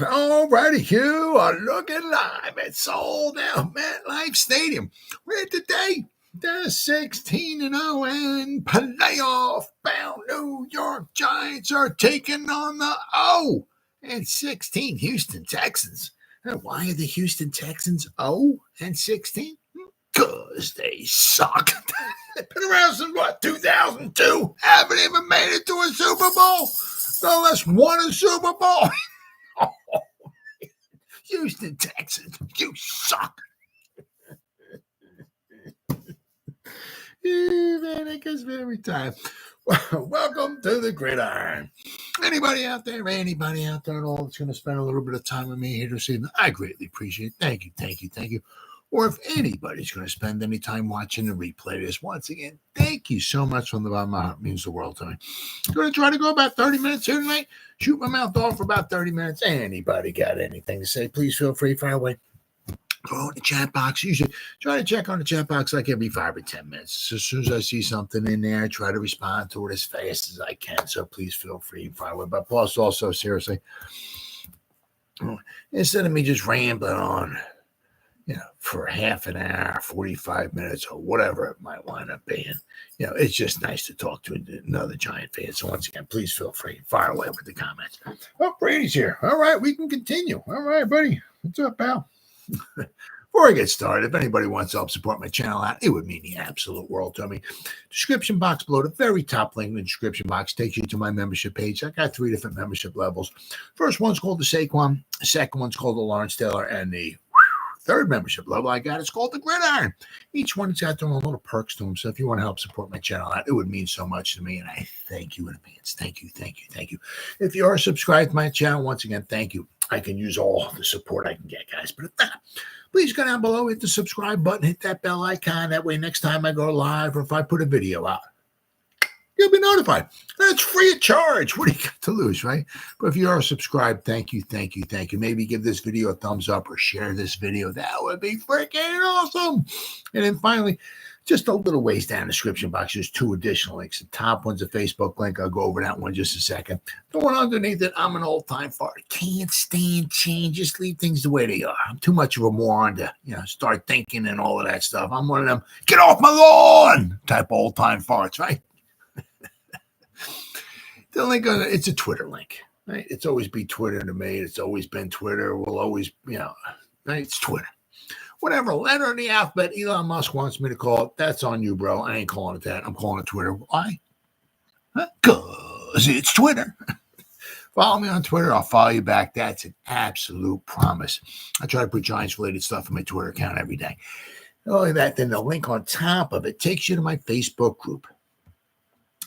All righty, Hugh, looking live at sold out MetLife Stadium, where today the 16-0 and playoff-bound New York Giants are taking on the 0-16 Houston Texans. And why are the Houston Texans 0-16? Because they suck. They've been around since, 2002? Haven't even made it to a Super Bowl. No less won a Super Bowl. Houston Texans, you suck. Man, it gives me every time. Welcome to the Gridiron. Anybody out there at all that's going to spend a little bit of time with me here this evening, I greatly appreciate it. Thank you. Or if anybody's going to spend any time watching the replay of this, once again, thank you so much from the bottom of my heart. It means the world to me. I'm going to try to go about 30 minutes here tonight. Shoot my mouth off for about 30 minutes. Anybody got anything to say, please feel free, fire away. Go in the chat box. Usually try to check on the chat box like every 5 or 10 minutes. As soon as I see something in there, I try to respond to it as fast as I can. So please feel free, fire away. But plus, also, seriously, instead of me just rambling on, for half an hour, 45 minutes, or whatever it might wind up being. It's just nice to talk to another Giant fan. So once again, please feel free. Fire away with the comments. Oh, Brady's here. All right, we can continue. All right, buddy. What's up, pal? Before I get started, if anybody wants to help support my channel out, it would mean the absolute world to me. Description box below, the very top link in the description box takes you to my membership page. I got 3 different membership levels. First one's called the Saquon. The second one's called the Lawrence Taylor. And the third membership level I got is called the Gridiron. Each one's got their own little perks to them. So if you want to help support my channel out, it would mean so much to me. And I thank you in advance. Thank you. If you are subscribed to my channel, once again, thank you. I can use all the support I can get, guys. But if not, please go down below, hit the subscribe button, hit that bell icon. That way, next time I go live or if I put a video out, you'll be notified. And it's free of charge. What do you got to lose, right? But if you are subscribed, thank you. Maybe give this video a thumbs up or share this video. That would be freaking awesome. And then finally, just a little ways down in the description box, there's 2 additional links. The top one's a Facebook link. I'll go over that one in just a second. The one underneath it, I'm an old-time fart. Can't stand change. Just leave things the way they are. I'm too much of a moron to, start thinking and all of that stuff. I'm one of them, get off my lawn type old-time farts, right? The link, it's a Twitter link, right? It's always be Twitter to me. It's always been Twitter. We'll always, right? It's Twitter. Whatever letter in the alphabet Elon Musk wants me to call it, that's on you, bro. I ain't calling it that. I'm calling it Twitter. Why? Because it's Twitter. Follow me on Twitter. I'll follow you back. That's an absolute promise. I try to put Giants-related stuff in my Twitter account every day. Not only that, then the link on top of it takes you to my Facebook group.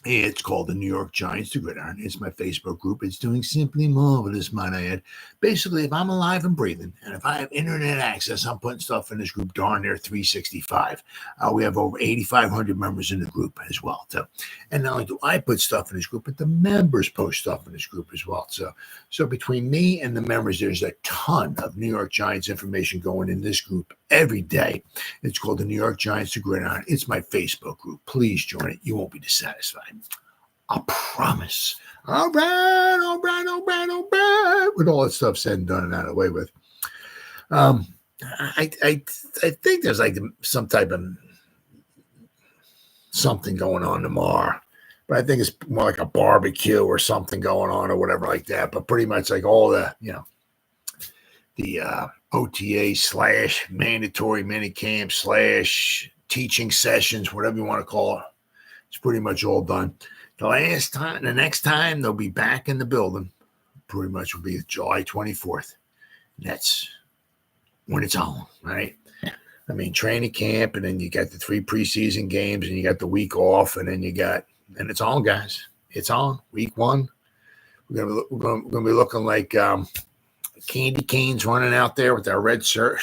It's called the New York Giants, the Gridiron. It's my Facebook group. It's doing simply marvelous, might I add. Basically, if I'm alive and breathing, and if I have internet access, I'm putting stuff in this group darn near 365. We have over 8,500 members in the group as well. And not only do I put stuff in this group, but the members post stuff in this group as well. So between me and the members, there's a ton of New York Giants information going in this group every day. It's called the New York Giants, the Gridiron. It's my Facebook group. Please join it. You won't be dissatisfied. I promise. All right. With all that stuff said and done and out of the way with. I think there's like some type of something going on tomorrow. But I think it's more like a barbecue or something going on or whatever like that. But pretty much like all the, the OTA / mandatory minicamp / teaching sessions, whatever you want to call it. It's pretty much all done. The next time they'll be back in the building, pretty much will be July 24th. That's when it's on, right? I mean, training camp, and then you got the 3 preseason games, and you got the week off, and then and it's on, guys. It's on. Week 1. We're gonna be looking like candy canes running out there with our red shirt.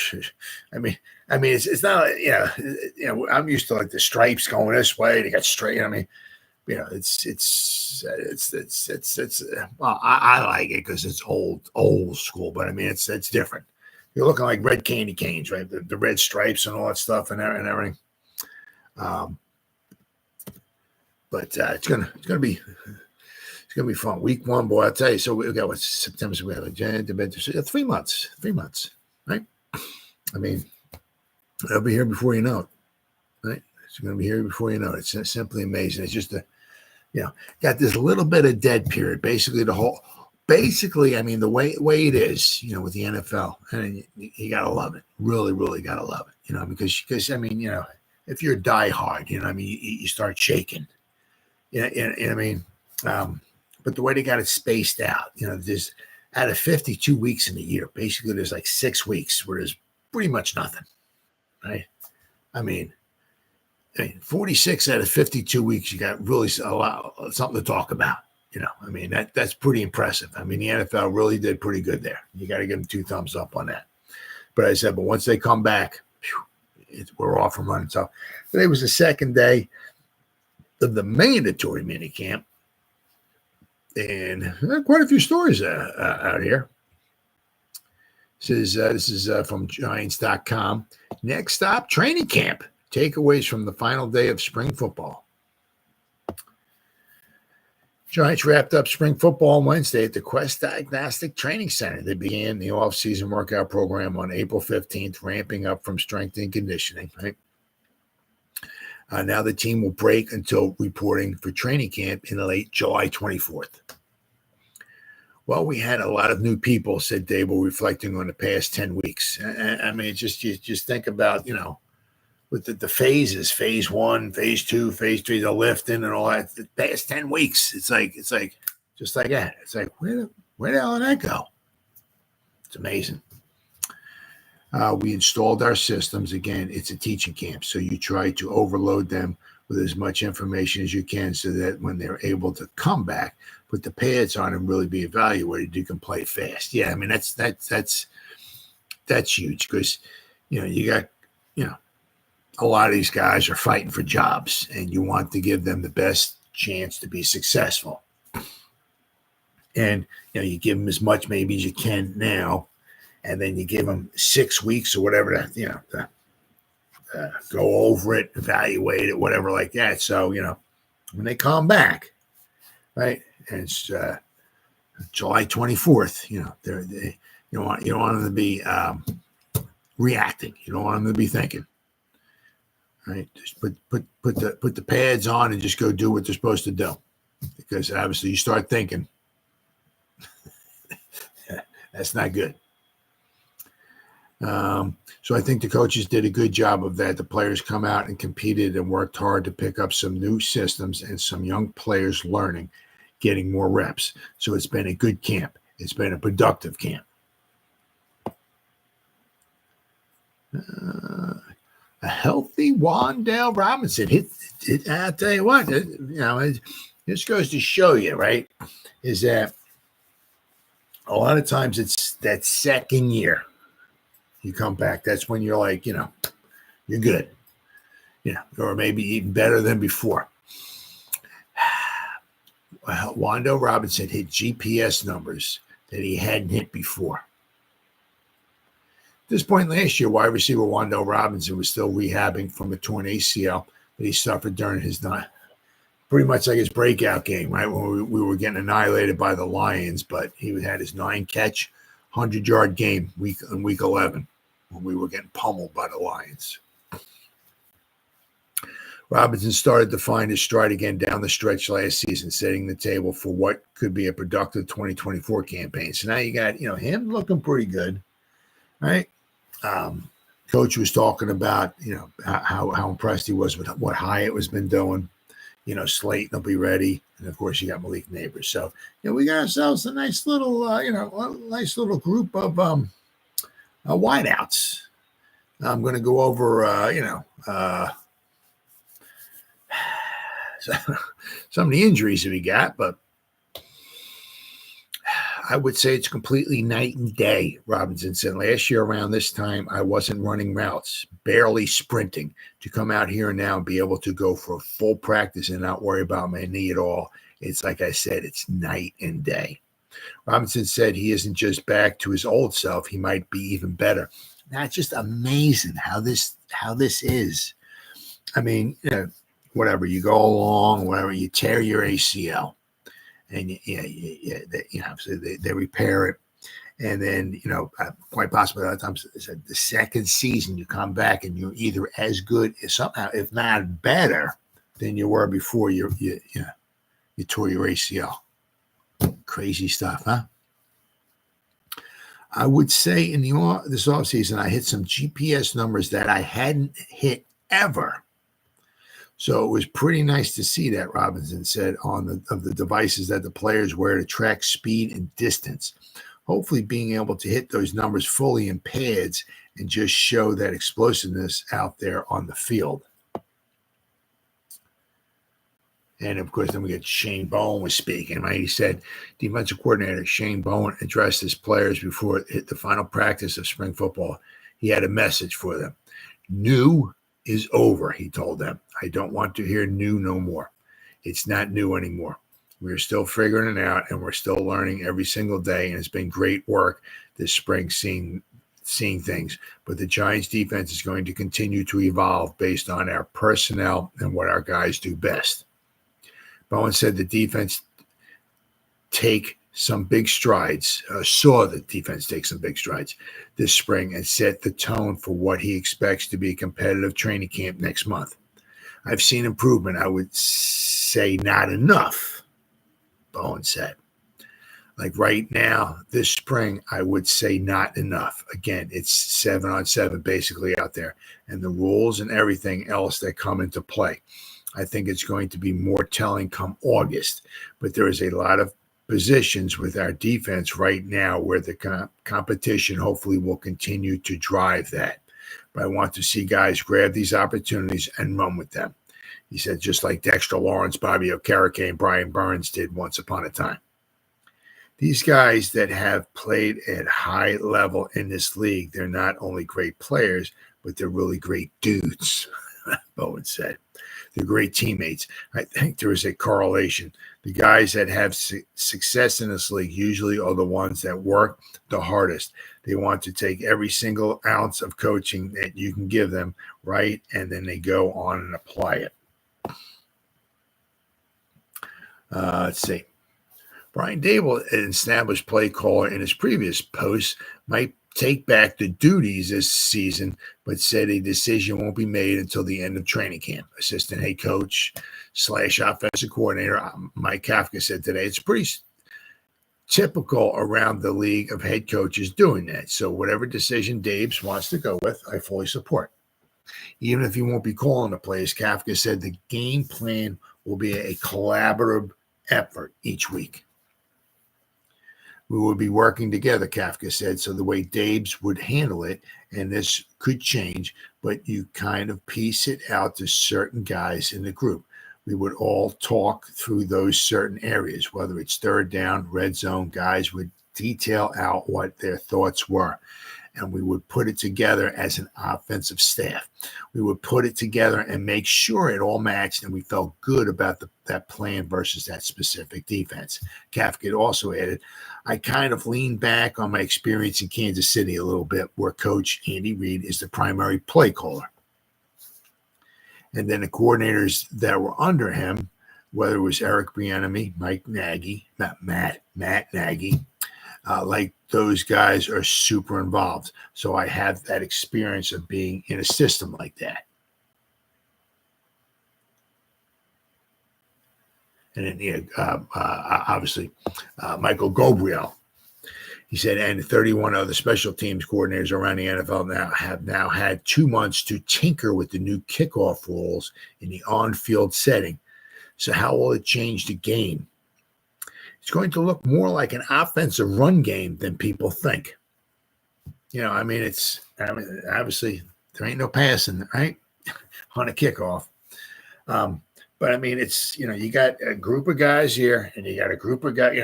I mean, it's not, I'm used to like the stripes going this way. They got straight. I mean, well, I like it because it's old school, but I mean, it's different. You're looking like red candy canes, right? The red stripes and all that stuff and everything. But it's gonna be gonna be fun. Week 1, boy, I'll tell you. So we got what September, so we have 3 months. 3 months, right? I mean, it'll be here before you know it, right? It's gonna be here before you know it. It's simply amazing. It's just got this little bit of dead period. Basically, I mean, the way it is, with the NFL, and you gotta love it. Really, really gotta love it. Because I mean, if you're diehard, I mean, you start shaking. I mean, but the way they got it spaced out, there's out of 52 weeks in a year, basically there's like 6 weeks where there's pretty much nothing, right? I mean, 46 out of 52 weeks, you got really something to talk about. I mean, that's pretty impressive. I mean, the NFL really did pretty good there. You got to give them 2 thumbs up on that. But once they come back, we're off and running. So today was the second day of the mandatory minicamp. And quite a few stories out here. This is from Giants.com. Next stop, training camp. Takeaways from the final day of spring football. Giants wrapped up spring football on Wednesday at the Quest Diagnostic Training Center. They began the off-season workout program on April 15th, ramping up from strength and conditioning. Right? Now the team will break until reporting for training camp in late July 24th. Well, we had a lot of new people, said Dable, reflecting on the past 10 weeks. I mean, just think about, with the phases, phase 1, phase 2, phase 3, the lifting and all that. The past 10 weeks, it's like just like that. It's like, where the hell did that go? It's amazing. We installed our systems. Again, it's a teaching camp, so you try to overload them with as much information as you can so that when they're able to come back, put the pads on and really be evaluated, you can play fast. Yeah, I mean, that's huge because, you got, a lot of these guys are fighting for jobs and you want to give them the best chance to be successful. And, you give them as much maybe as you can now, and then you give them 6 weeks or whatever to go over it, evaluate it, whatever like that. So, when they come back, right, and it's July 24th, you don't want them to be reacting. You don't want them to be thinking. Right, just put the pads on and just go do what they're supposed to do, because obviously you start thinking that's not good. So I think the coaches did a good job of that. The players come out and competed and worked hard to pick up some new systems and some young players learning, getting more reps. So it's been a good camp. It's been a productive camp. A healthy Wan'Dale Robinson. I'll tell you what, this goes to show you, right, is that a lot of times it's that second year you come back. That's when you're like, you're good, or maybe even better than before. Wan'Dale Robinson hit GPS numbers that he hadn't hit before. At this point last year, wide receiver Wan'Dale Robinson was still rehabbing from a torn ACL that he suffered during his pretty much like his breakout game, right, when we were getting annihilated by the Lions. But he had his 9-catch, 100-yard game in week 11 when we were getting pummeled by the Lions. Robinson started to find his stride again down the stretch last season, setting the table for what could be a productive 2024 campaign. So now you got, him looking pretty good, right? Coach was talking about, how impressed he was with what Hyatt has been doing. Slayton will be ready. And of course you got Malik Nabers. So, we got ourselves a nice little, group of, wideouts. I'm going to go over, some of the injuries that we got, but I would say it's completely night and day, Robinson said. Last year around this time, I wasn't running routes, barely sprinting. To come out here now and be able to go for a full practice and not worry about my knee at all, it's like I said, it's night and day. Robinson said he isn't just back to his old self, he might be even better. Now, it's just amazing how this is. I mean, whatever, you go along, whatever, you tear your ACL. and so they repair it. And then, quite possibly a lot of times the second season you come back and you're either as good as somehow, if not better, than you were before you tore your ACL. Crazy stuff, huh? I would say in this offseason, I hit some GPS numbers that I hadn't hit ever. So it was pretty nice to see that, Robinson said, of the devices that the players wear to track speed and distance. Hopefully being able to hit those numbers fully in pads and just show that explosiveness out there on the field. And, of course, then we get Shane Bowen was speaking, right? He said defensive coordinator Shane Bowen addressed his players before it hit the final practice of spring football. He had a message for them. New is over, he told them. I don't want to hear new no more. It's not new anymore. We're still figuring it out, and we're still learning every single day, and it's been great work this spring seeing things. But the Giants defense is going to continue to evolve based on our personnel and what our guys do best. Bowen said the defense take some big strides, saw the defense take some big strides this spring and set the tone for what he expects to be a competitive training camp next month. I've seen improvement. I would say not enough, Bowen said. Like right now, this spring, I would say not enough. Again, it's 7-on-7 basically out there, and the rules and everything else that come into play. I think it's going to be more telling come August, but there is a lot of positions with our defense right now where the competition hopefully will continue to drive that. But I want to see guys grab these opportunities and run with them. He said, just like Dexter Lawrence, Bobby Okereke, and Brian Burns did once upon a time. These guys that have played at high level in this league, they're not only great players, but they're really great dudes, Bowen said. They're great teammates. I think there is a correlation. The guys that have success in this league usually are the ones that work the hardest. They want to take every single ounce of coaching that you can give them, right? And then they go on and apply it. Let's see. Brian Dable, an established play caller in his previous post, might take back the duties this season, but said a decision won't be made until the end of training camp. Assistant head coach / offensive coordinator Mike Kafka said today it's pretty typical around the league of head coaches doing that. So whatever decision Dabes wants to go with, I fully support. Even if he won't be calling the plays, Kafka said the game plan will be a collaborative effort each week. We will be working together, Kafka said, so the way Dabes would handle it, and this could change, but you kind of piece it out to certain guys in the group. We would all talk through those certain areas, whether it's third down, red zone, guys would detail out what their thoughts were, and we would put it together as an offensive staff. We would put it together and make sure it all matched, and we felt good about that plan versus that specific defense. Kafka also added, I kind of leaned back on my experience in Kansas City a little bit, where Coach Andy Reid is the primary play caller. And then the coordinators that were under him, whether it was Eric Bieniemy, Matt Nagy, like those guys are super involved. So I have that experience of being in a system like that. And then, obviously, Michael Gabriel. He said, and 31 other special teams coordinators around the NFL have had 2 months to tinker with the new kickoff rules in the on-field setting. So how will it change the game? It's going to look more like an offensive run game than people think. Obviously, there ain't no passing, right, on a kickoff. But, it's, you got a group of guys here, and you got a group of guys,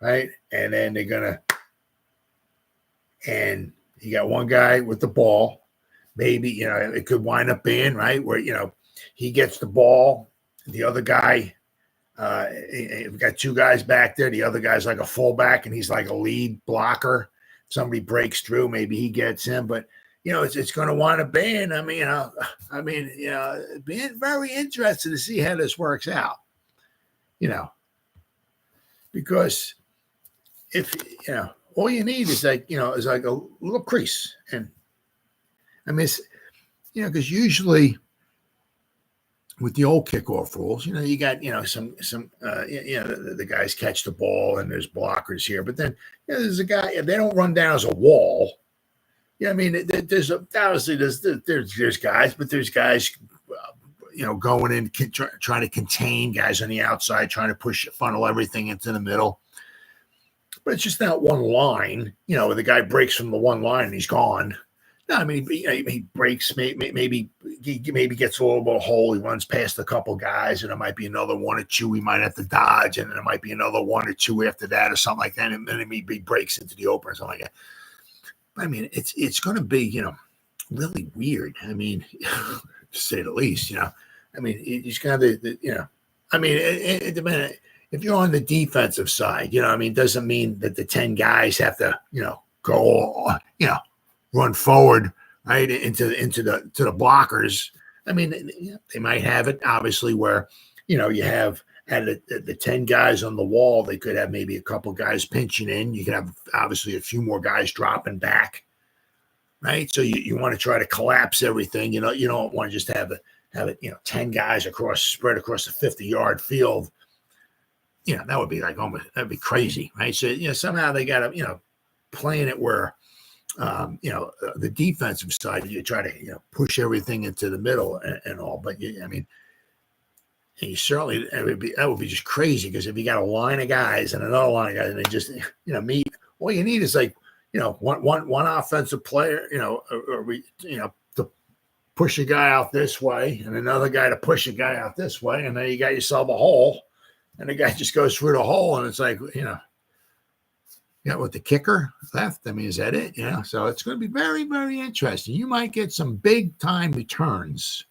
right? And then and you got one guy with the ball. Maybe, it could wind up being, right, where, he gets the ball. The other guy, we've got two guys back there. The other guy's like a fullback, and he's like a lead blocker. If somebody breaks through, maybe he gets him. But, it's going to wind up being, being very interested to see how this works out, because if all you need is like a little crease, and I mean, because usually with the old kickoff rules, you got some the guys catch the ball and there's blockers here, but then there's a guy, they don't run down as a wall. I mean, there's obviously there's guys, but there's guys going in trying to contain guys on the outside, trying to funnel everything into the middle. But it's just not one line, where the guy breaks from the one line and he's gone. No, I mean, he breaks, maybe gets a little bit of hole. He runs past a couple guys, and there might be another one or two he might have to dodge, and then there might be another one or two after that or something like that, and then maybe he breaks into the open or something like that. I mean, it's going to be, really weird. I mean, to say the least, I mean, he's going to, I mean, if you're on the defensive side, I mean, doesn't mean that the 10 guys have to, go, run forward, right, into the blockers. I mean, they might have it, obviously, where, you have at the 10 guys on the wall, they could have maybe a couple guys pinching in. You could have, obviously, a few more guys dropping back, right? So you want to try to collapse everything. You don't want to just have it, 10 guys spread across the 50-yard field. That would be that'd be crazy, right? So, somehow they got to, playing it where, the defensive side, you try to, push everything into the middle and all. But, I mean, and you certainly, that would be just crazy, because if you got a line of guys and another line of guys and they just, meet, all you need is one offensive player, to push a guy out this way and another guy to push a guy out this way. And then you got yourself a hole, and the guy just goes through the hole, and it's like, with the kicker left. I mean, is that it? So it's going to be very, very interesting. You might get some big time returns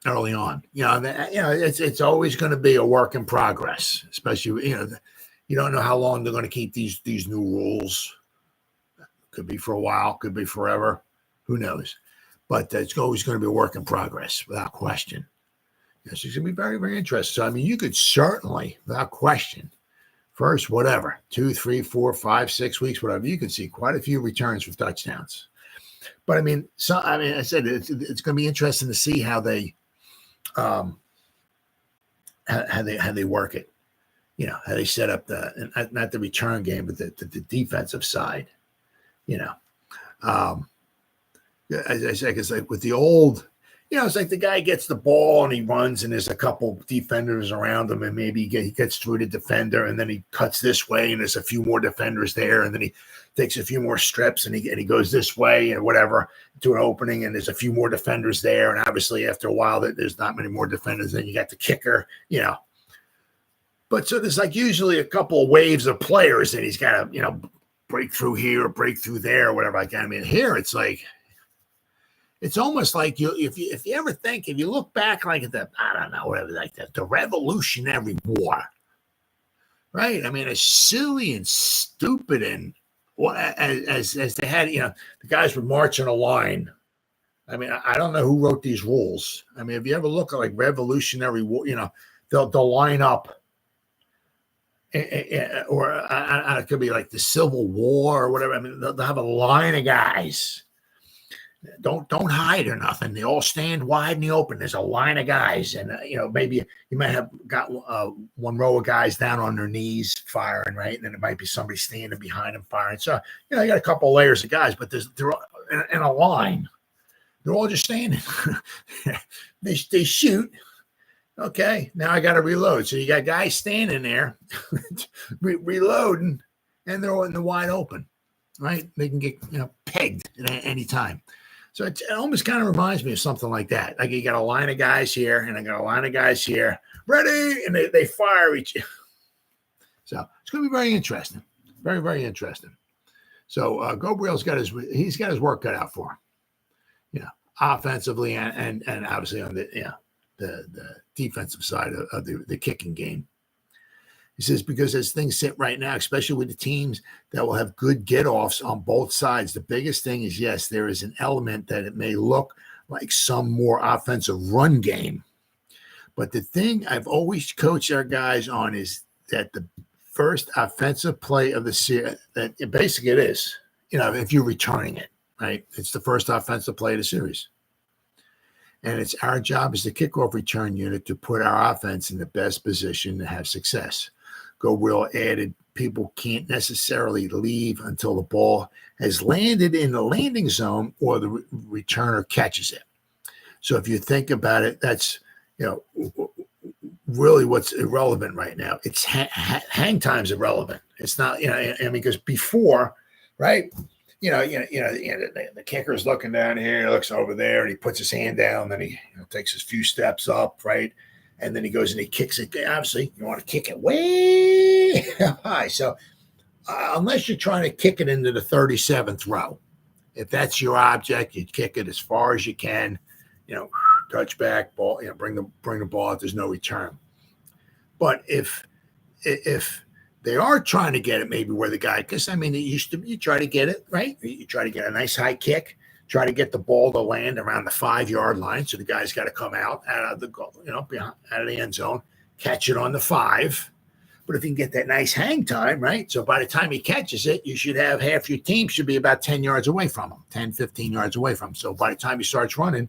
early on. It's always going to be a work in progress, especially, you don't know how long they're going to keep these new rules. Could be for a while, could be forever. Who knows? But it's always going to be a work in progress, without question. Yes, it's going to be very, very interesting. So, I mean, you could certainly, without question, first, whatever, 2, 3, 4, 5, 6 weeks, whatever, you can see quite a few returns for touchdowns. But I mean, I said it's going to be interesting to see how they work it. How they set up not the return game, but the defensive side. As I said, it's like with the old. It's like the guy gets the ball and he runs, and there's a couple defenders around him, and maybe he gets through the defender, and then he cuts this way, and there's a few more defenders there, and then he takes a few more strips, and he goes this way and whatever to an opening, and there's a few more defenders there, and obviously after a while there's not many more defenders. Then you got the kicker, But so there's usually a couple of waves of players, and he's got to break through here or break through there or whatever. I mean, here it's like. It's almost like if you ever think, if you look back at the, I don't know, whatever, the Revolutionary War, right? I mean, as silly and stupid and as they had, the guys would march in a line. I mean, I don't know who wrote these rules. I mean, if you ever look at Revolutionary War, they'll line up, or it could be like the Civil War or whatever. I mean, they'll have a line of guys. Don't hide or nothing. They all stand wide in the open. There's a line of guys, and maybe you might have got one row of guys down on their knees firing, right? And then it might be somebody standing behind them firing. So you got a couple of layers of guys, but they're all in a line. They're all just standing. they shoot. Okay, now I got to reload. So you got guys standing there, reloading, and they're all in the wide open, right? They can get pegged at any time. So it almost kind of reminds me of something like that. Like you got a line of guys here, and I got a line of guys here, ready, and they fire each. So it's going to be very interesting, very, very interesting. So Gabriel's got his work cut out for him, offensively and obviously on the defensive side of the kicking game. He says, because as things sit right now, especially with the teams that will have good get-offs on both sides, the biggest thing is, yes, there is an element that it may look like some more offensive run game. But the thing I've always coached our guys on is that the first offensive play of the series, basically it is, if you're returning it, right? It's the first offensive play of the series. And it's our job as the kickoff return unit to put our offense in the best position to have success. Will added, people can't necessarily leave until the ball has landed in the landing zone or the returner catches it. So if you think about it, that's, really what's irrelevant right now. It's hang time's irrelevant. It's not, because before, right? The kicker's looking down here, he looks over there, and he puts his hand down, then he takes his few steps up, right? And then he goes and he kicks it. Obviously, you want to kick it way high. So unless you're trying to kick it into the 37th row, if that's your object, you kick it as far as you can, touch back, ball, bring the ball out. There's no return. But if they are trying to get it maybe where the guy, because you try to get it, right? You try to get a nice high kick, try to get the ball to land around the 5-yard line. So the guy's got to come out of the goal, out of the end zone, catch it on the 5. But if you can get that nice hang time, right? So by the time he catches it, you should have half your team should be about 10 yards away from him, 10, 15 yards away from him. So by the time he starts running,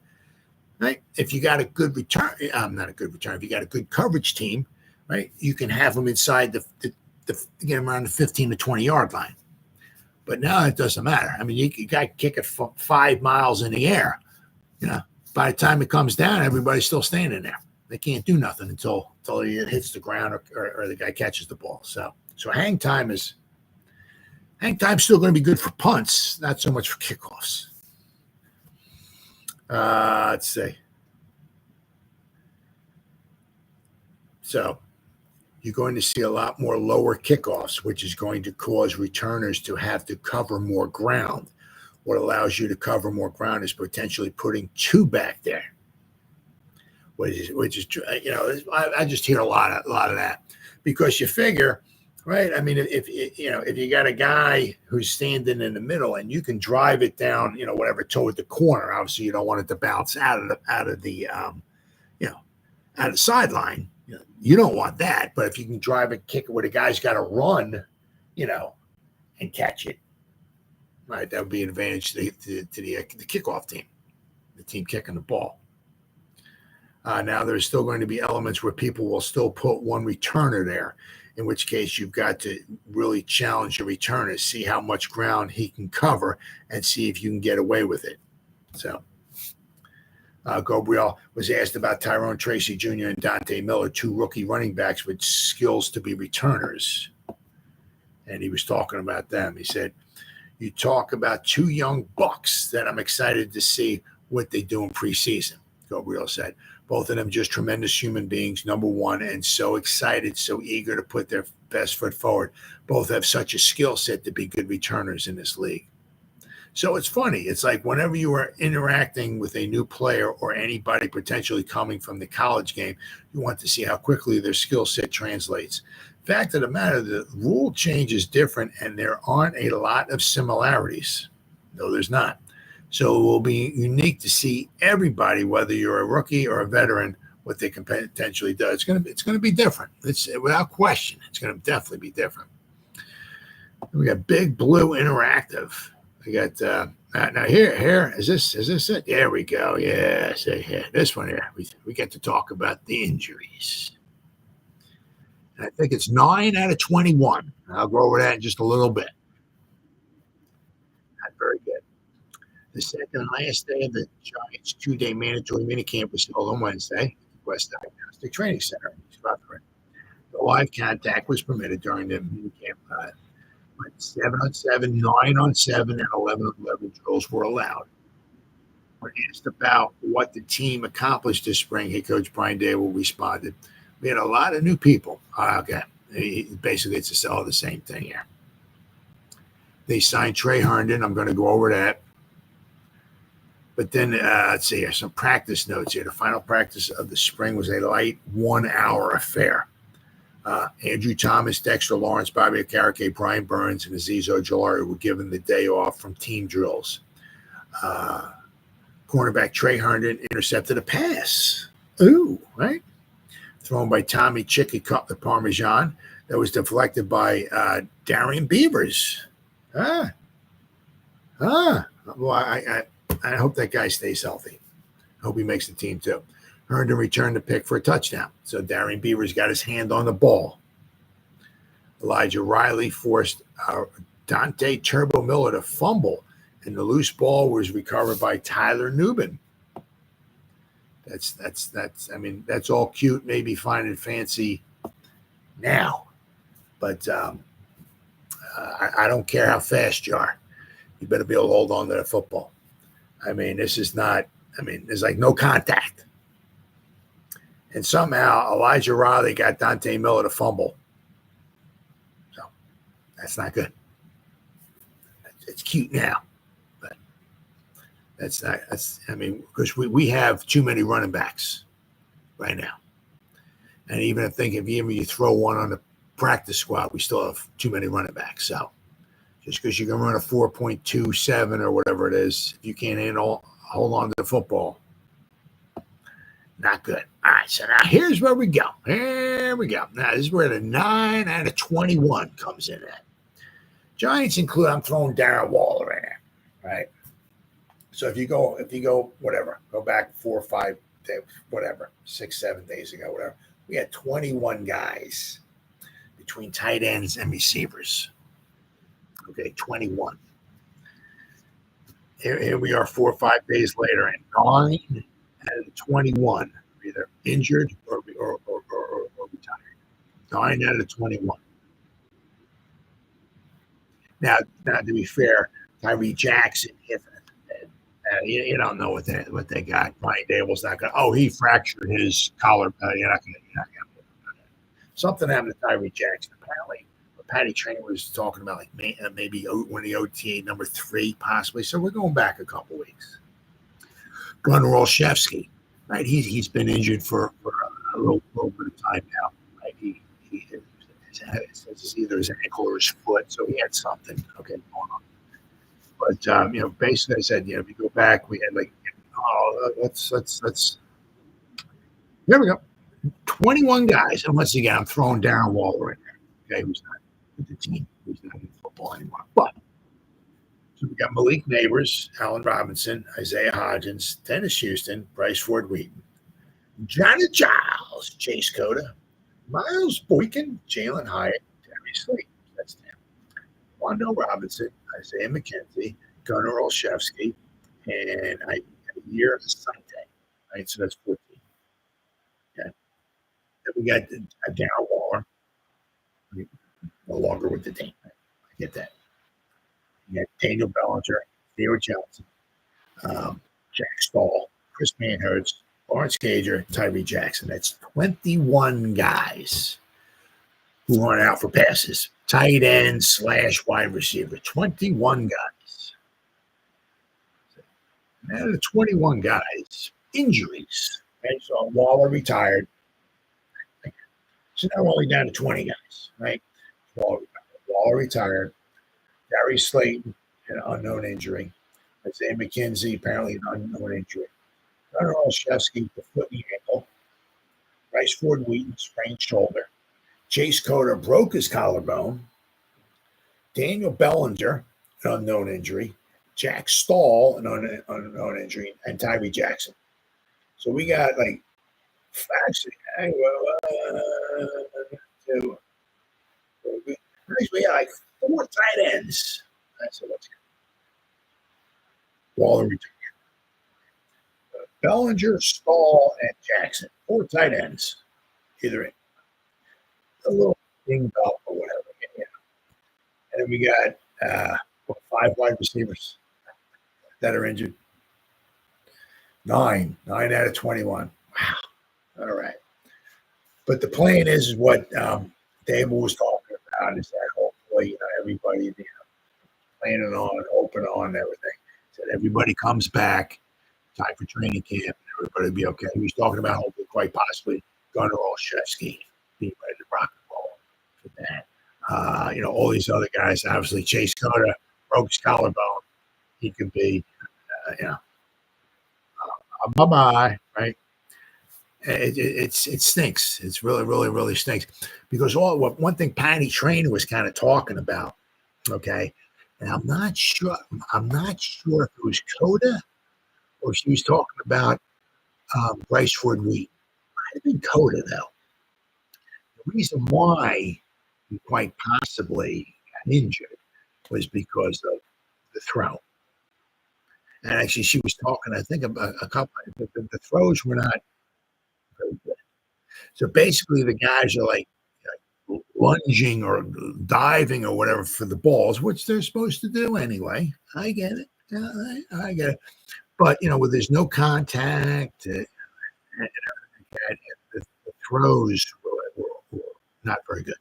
right? If you got a good return, not a good return, if you got a good coverage team, right? You can have them inside the get them around the 15 to 20-yard line. But now it doesn't matter. You got to kick it 5 miles in the air. By the time it comes down, everybody's still standing there. They can't do nothing until it hits the ground or the guy catches the ball. So hang time's still going to be good for punts, not so much for kickoffs. Let's see. So you're going to see a lot more lower kickoffs, which is going to cause returners to have to cover more ground. What allows you to cover more ground is potentially putting 2 back there, which is I just hear a lot of that, because you figure, right? If you got a guy who's standing in the middle and you can drive it down, whatever, toward the corner. Obviously, you don't want it to bounce out of the sideline. You don't want that. But if you can drive it, kick it where the guy's got to run, and catch it, right? That would be an advantage to the kickoff team, the team kicking the ball. Now, there's still going to be elements where people will still put one returner there, in which case you've got to really challenge your returner, see how much ground he can cover, and see if you can get away with it. So, Gabriel was asked about Tyrone Tracy Jr. and Dante Miller, 2 rookie running backs with skills to be returners. And he was talking about them. He said, you talk about 2 young bucks that I'm excited to see what they do in preseason, Gabriel said. Both of them just tremendous human beings, number one, and so excited, so eager to put their best foot forward. Both have such a skill set to be good returners in this league. So it's funny. It's like whenever you are interacting with a new player or anybody potentially coming from the college game, you want to see how quickly their skill set translates. Fact of the matter, the rule change is different, and there aren't a lot of similarities. No, there's not. So it will be unique to see everybody, whether you're a rookie or a veteran, what they can potentially do. It's going to be different. It's without question. It's going to definitely be different. We got Big Blue Interactive. We got now here is this it? There we go. Yeah, see here, this one here. We get to talk about the injuries. And I think it's 9 out of 21. I'll go over that in just a little bit. Not very good. The second and last day of the Giants' 2-day mandatory minicamp was held on Wednesday at West Diagnostic Training Center in East Rutherford. The live contact was permitted during the minicamp. 7-on-7, 9-on-7, and 11-on-11 drills were allowed. When asked about what the team accomplished this spring, head coach Brian Daboll responded, "We had a lot of new people." Okay. Basically, it's all the same thing here. They signed Tre Herndon. I'm going to go over that. But then, let's see here, some practice notes here. The final practice of the spring was a light 1-hour affair. Andrew Thomas, Dexter Lawrence, Bobby Okereke, Brian Burns, and Azeez Ojulari were given the day off from team drills. Cornerback Tre Herndon intercepted a pass. Ooh, right? Thrown by Tommy Chicky Parmesan that was deflected by Darian Beavers. Well, I hope that guy stays healthy. I hope he makes the team too. Herndon returned the pick for a touchdown. So Darian Beavers got his hand on the ball. Elijah Riley forced Dante Turbo Miller to fumble, and the loose ball was recovered by Tyler Nubin. That's all cute, maybe fine and fancy now, but I don't care how fast you are. You better be able to hold on to the football. There's like no contact. And somehow Elijah Riley got Dante Miller to fumble. So that's not good. It's cute now, but because we have too many running backs right now. And even if you throw one on the practice squad, we still have too many running backs. So just because you can run a 4.27 or whatever it is, if you can't hold on to the football, not good. All right, so now here's where we go. Here we go. Now this is where the 9 out of 21 comes in at. Giants include, I'm throwing Darren Waller in there, right? So if you go, whatever, go back 4 or 5 days, whatever, 6, 7 days ago, whatever. We had 21 guys between tight ends and receivers. Okay, 21. Here we are 4 or 5 days later, and 9 out of 21 are either injured or retired. 9 out of 21. Now, to be fair, Tyree Jackson, you don't know what they got. Ryan Dable's not going to. Oh, he fractured his collar. You're not going to. Something happened to Tyree Jackson. Apparently, Patty Trainer was talking about like maybe when the OTA number 3 possibly. So we're going back a couple weeks. Gunnar Olszewski, right? He's been injured for a little bit of time now. Right? It's either his ankle or his foot, so he had something going on. But basically, I said, if you go back, we had let's. There we go, 21 guys, and once again, I'm throwing Darren Waller in there. Okay, who's not with the team, who's not in football anymore. But so we got Malik Nabers, Allen Robinson, Isaiah Hodgins, Dennis Houston, Bryce Ford Wheaton, Johnny Giles, Chase Cota, Miles Boykin, Jalen Hyatt, Darius Slayton. That's 10. Wando Robinson, Isaiah McKenzie, Gunnar Olszewski, and Alijah Vera-Tucker. Right, so that's 14. Okay. Then we got Darren Waller. No longer with the team. I get that. You got Daniel Bellinger, Theo Johnson, Jack Stahl, Chris Manhertz, Lawrence Cager, Tyree Jackson. That's 21 guys who aren't out for passes. Tight end / wide receiver. 21 guys. And out of the 21 guys, injuries. Right? So Waller retired. So now we're only down to 20 guys, right? Waller retired. Darius Slayton, an unknown injury. Isaiah McKenzie, apparently an unknown injury. Gunnar Olszewski, the foot and ankle. Bryce Ford Wheaton, sprained shoulder. Chase Cota broke his collarbone. Daniel Bellinger, an unknown injury. Jack Stahl, an unknown injury. And Tyree Jackson. So we got actually, we got 4 tight ends. That's what's Waller retired. Bellinger, Stahl, and Jackson. 4 tight ends. Either a little dinged up or whatever. Yeah. And then we got 5 wide receivers that are injured. 9 out of 21. Wow. All right. But the plan is what Dave was talking about is that hopefully everybody planning on, hoping on everything. Said everybody comes back, time for training camp, and everybody will be okay. He was talking about hopefully quite possibly Gunnar Olszewski being ready to rock and roll for that. All these other guys, obviously Chase Cota broke his collarbone. He could be, bye-bye, right? it stinks. It's really, really, really stinks because one thing Patty Trainer was kind of talking about. Okay, and I'm not sure. If it was Coda or she was talking about Bryce Ford Wheat. Might have been Coda though. The reason why he quite possibly got injured was because of the throw. And actually, she was talking, I think, about a couple. The throws were not very good. So basically, the guys are like lunging or diving or whatever for the balls, which they're supposed to do anyway. I get it. I get it. But, where there's no contact, the throws were not very good.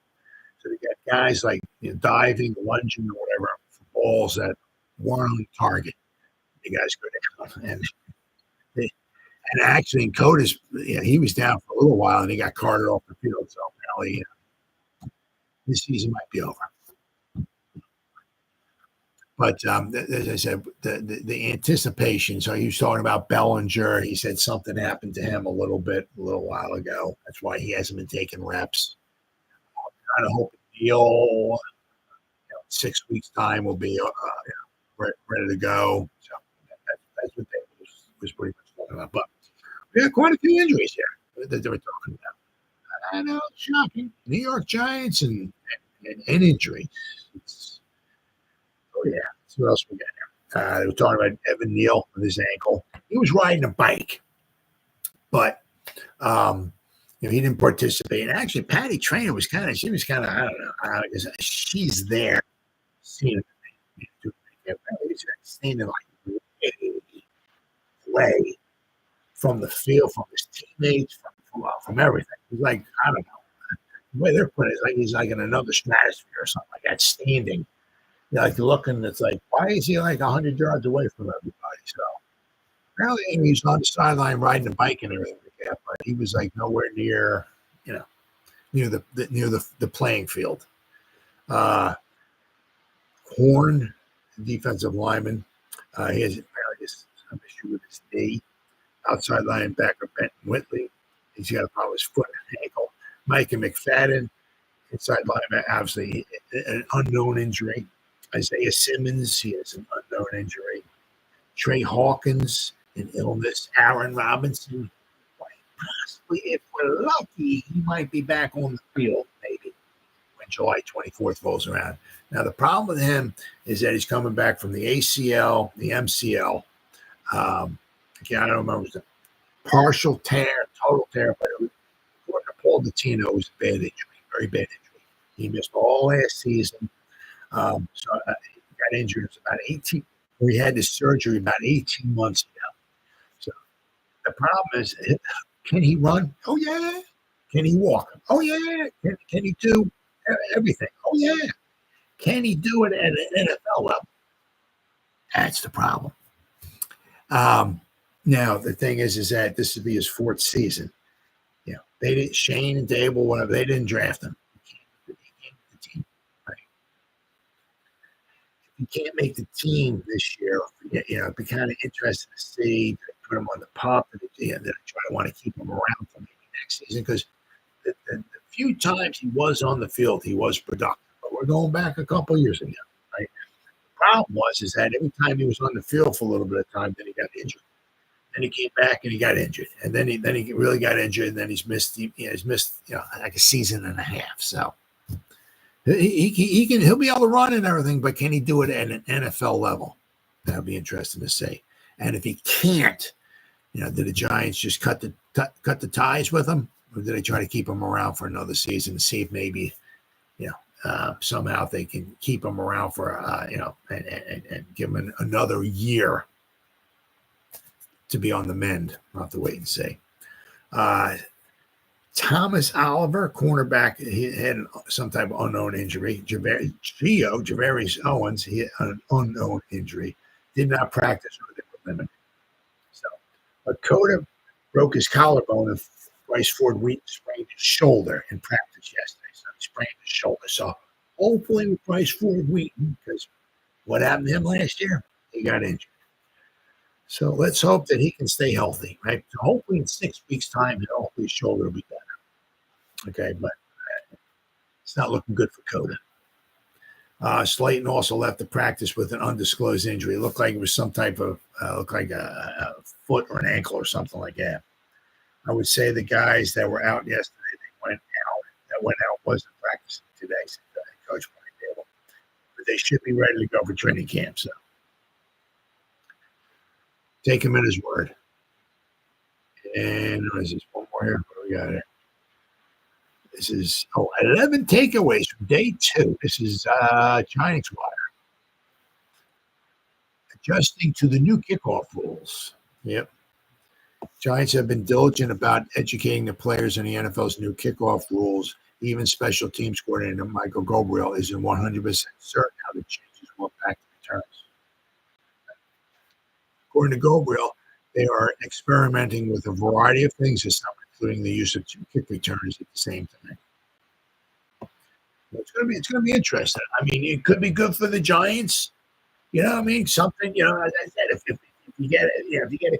So you got guys like diving, lunging, or whatever for balls that weren't on target. You guys go down. And actually, in Coda's, he was down for a little while and he got carted off the field. So apparently, this season might be over. But as I said, the anticipation. So he was talking about Bellinger. He said something happened to him a little while ago. That's why he hasn't been taking reps. I'm kind of hoping Neal, 6 weeks time will be ready to go. So that's what they was pretty much talking about. But we had quite a few injuries here that they were talking about. I know, shocking. New York Giants and injuries. Oh, yeah. So what else we got here? They were talking about Evan Neal with his ankle. He was riding a bike, but he didn't participate. And actually, Patty Trainer was kind of, I don't know, she's there seeing it. Standing like way from the field, from his teammates, from everything. He's like, I don't know. The way they're putting it, it's like he's like in another stratosphere or something like that, standing. Like looking, it's like, why is he like 100 yards away from everybody? So apparently he was on the sideline riding a bike and everything like that, but he was like nowhere near, near the playing field. Horn, defensive lineman, he has apparently some issue with his knee. Outside linebacker Benton Whitley, he's got a problem with his foot and ankle. Micah McFadden, inside linebacker, obviously an unknown injury. Isaiah Simmons, he has an unknown injury. Trey Hawkins, an illness. Aaron Robinson, possibly, if we're lucky, he might be back on the field maybe when July 24th rolls around. Now, the problem with him is that he's coming back from the ACL, the MCL. Again, I don't remember. It was a partial tear, total tear, but according to Paul Dottino, it was a bad injury, very bad injury. He missed all last season. So he got injured. It was about 18. We had this surgery about 18 months ago. So the problem is, can he run? Oh yeah. Can he walk? Oh yeah. Can he do everything? Oh yeah. Can he do it at an NFL level? That's the problem. Now the thing is that this would be his fourth season. They didn't. Shane and Dable, whatever. They didn't draft him. You can't make the team this year. It'd be kind of interesting to see. Put him on the pup, and they try to want to keep him around for maybe next season because the few times he was on the field, he was productive. But we're going back a couple years ago, right? The problem is that every time he was on the field for a little bit of time, then he got injured. Then he came back and he got injured, and then he really got injured, and then he's missed like a season and a half. So. He'll be able to run and everything, but can he do it at an NFL level? That'll be interesting to see. And if he can't, did the Giants just cut the ties with him, or did they try to keep him around for another season to see if maybe, somehow they can keep him around for and give him another year to be on the mend? We'll have to wait and see. Thomas Oliver, cornerback, he had some type of unknown injury. Javarius Owens, he had an unknown injury. Did not practice or they were limited. So, Coda broke his collarbone and Bryce Ford Wheat sprained his shoulder in practice yesterday. So he sprained his shoulder. So hopefully with Bryce Ford Wheaton, because what happened to him last year, he got injured. So let's hope that he can stay healthy, right? So hopefully in 6 weeks' time, hopefully his shoulder will be better. Okay, but it's not looking good for Coda. Slayton also left the practice with an undisclosed injury. It looked like it was some type of, looked like a foot or an ankle or something like that. I would say the guys that were out yesterday, that went out wasn't practicing today, said Coach Brian Dable. But they should be ready to go for training camp. So take him at his word. And what is this? One more here. What do we got here? This is 11 takeaways from day 2. This is Giants Wire. Adjusting to the new kickoff rules. Yep. Giants have been diligent about educating the players on the NFL's new kickoff rules. Even special teams coordinator Michael Gabriel isn't 100% certain how the changes will impact the returns. According to Gabriel, they are experimenting with a variety of things this summer, including the use of 2 kick returns at the same time. It's going to be interesting. I mean, it could be good for the Giants. You know what I mean? Something, as I said, if you get a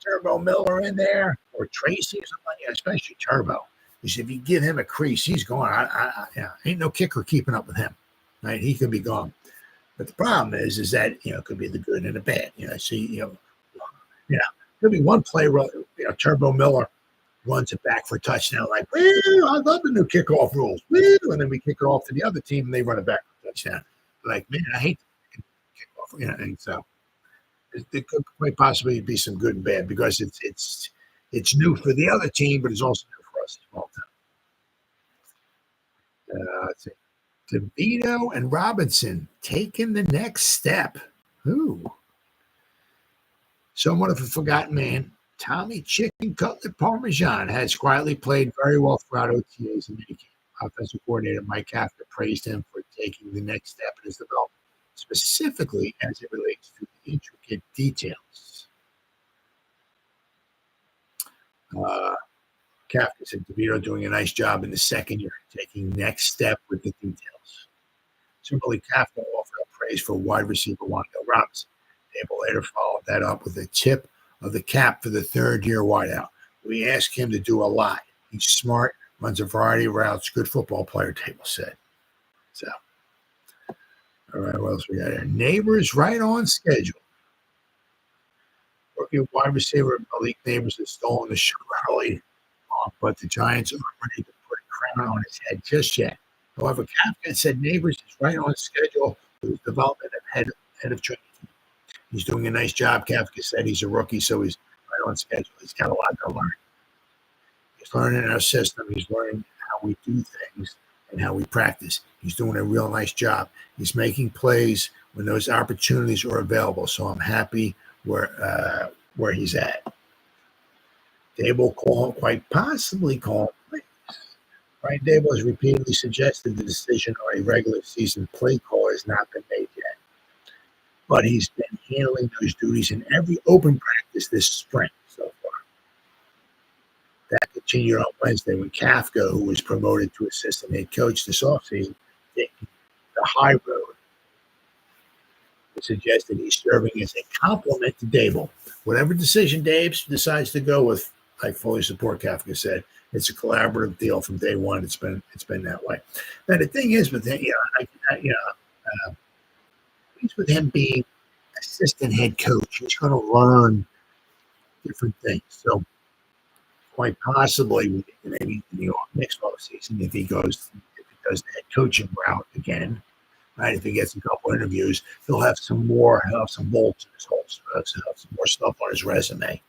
Turbo Miller in there or Tracy or something, especially Turbo, because if you give him a crease, he's gone. Ain't no kicker keeping up with him, right? He could be gone. But the problem is that it could be the good and the bad. Could be one play. Turbo Miller runs it back for a touchdown, like, woo, I love the new kickoff rules, woo, and then we kick it off to the other team and they run it back for a touchdown. Like, man, I hate the kickoff. And so there could quite possibly be some good and bad because it's new for the other team, but it's also new for us as well. Let's see. DeVito and Robinson taking the next step. Ooh. Somewhat of a forgotten man. Tommy Chicken Cutlet Parmesan has quietly played very well throughout OTAs and minicamp. Offensive coordinator Mike Kafka praised him for taking the next step in his development, specifically as it relates to the intricate details. Kafka said DeVito doing a nice job in the second year, taking next step with the details. Similarly, Kafka offered up praise for wide receiver Wandale Robinson. Abel later followed that up with a tip of the cap for the third-year wideout. We asked him to do a lot. He's smart, runs a variety of routes, good football player, Table said. So, all right, what else we got here? Nabers right on schedule. Rookie wide receiver Malik Nabers has stolen the show early, but the Giants aren't ready to put a crown on his head just yet. However, Kafka said Nabers is right on schedule for his development head of training. He's doing a nice job. Kafka said he's a rookie, so he's right on schedule. He's got a lot to learn. He's learning our system. He's learning how we do things and how we practice. He's doing a real nice job. He's making plays when those opportunities are available. So I'm happy where he's at. Dable quite possibly call plays. Brian Dable has repeatedly suggested the decision on a regular season play call has not been made yet. But he's been handling those duties in every open practice this spring so far. That continued on Wednesday when Kafka, who was promoted to assistant head coach this offseason, taking the high road. It suggested he's serving as a compliment to Dable. Whatever decision Dave decides to go with, I fully support, Kafka said. It's a collaborative deal from day one. It's been that way. Now, the thing is with him, with him being assistant head coach, he's going to learn different things. So quite possibly, maybe next offseason, if he does the head coaching route again, right? If he gets a couple interviews, he'll have some bolts in his holster, he'll have some more stuff on his resume,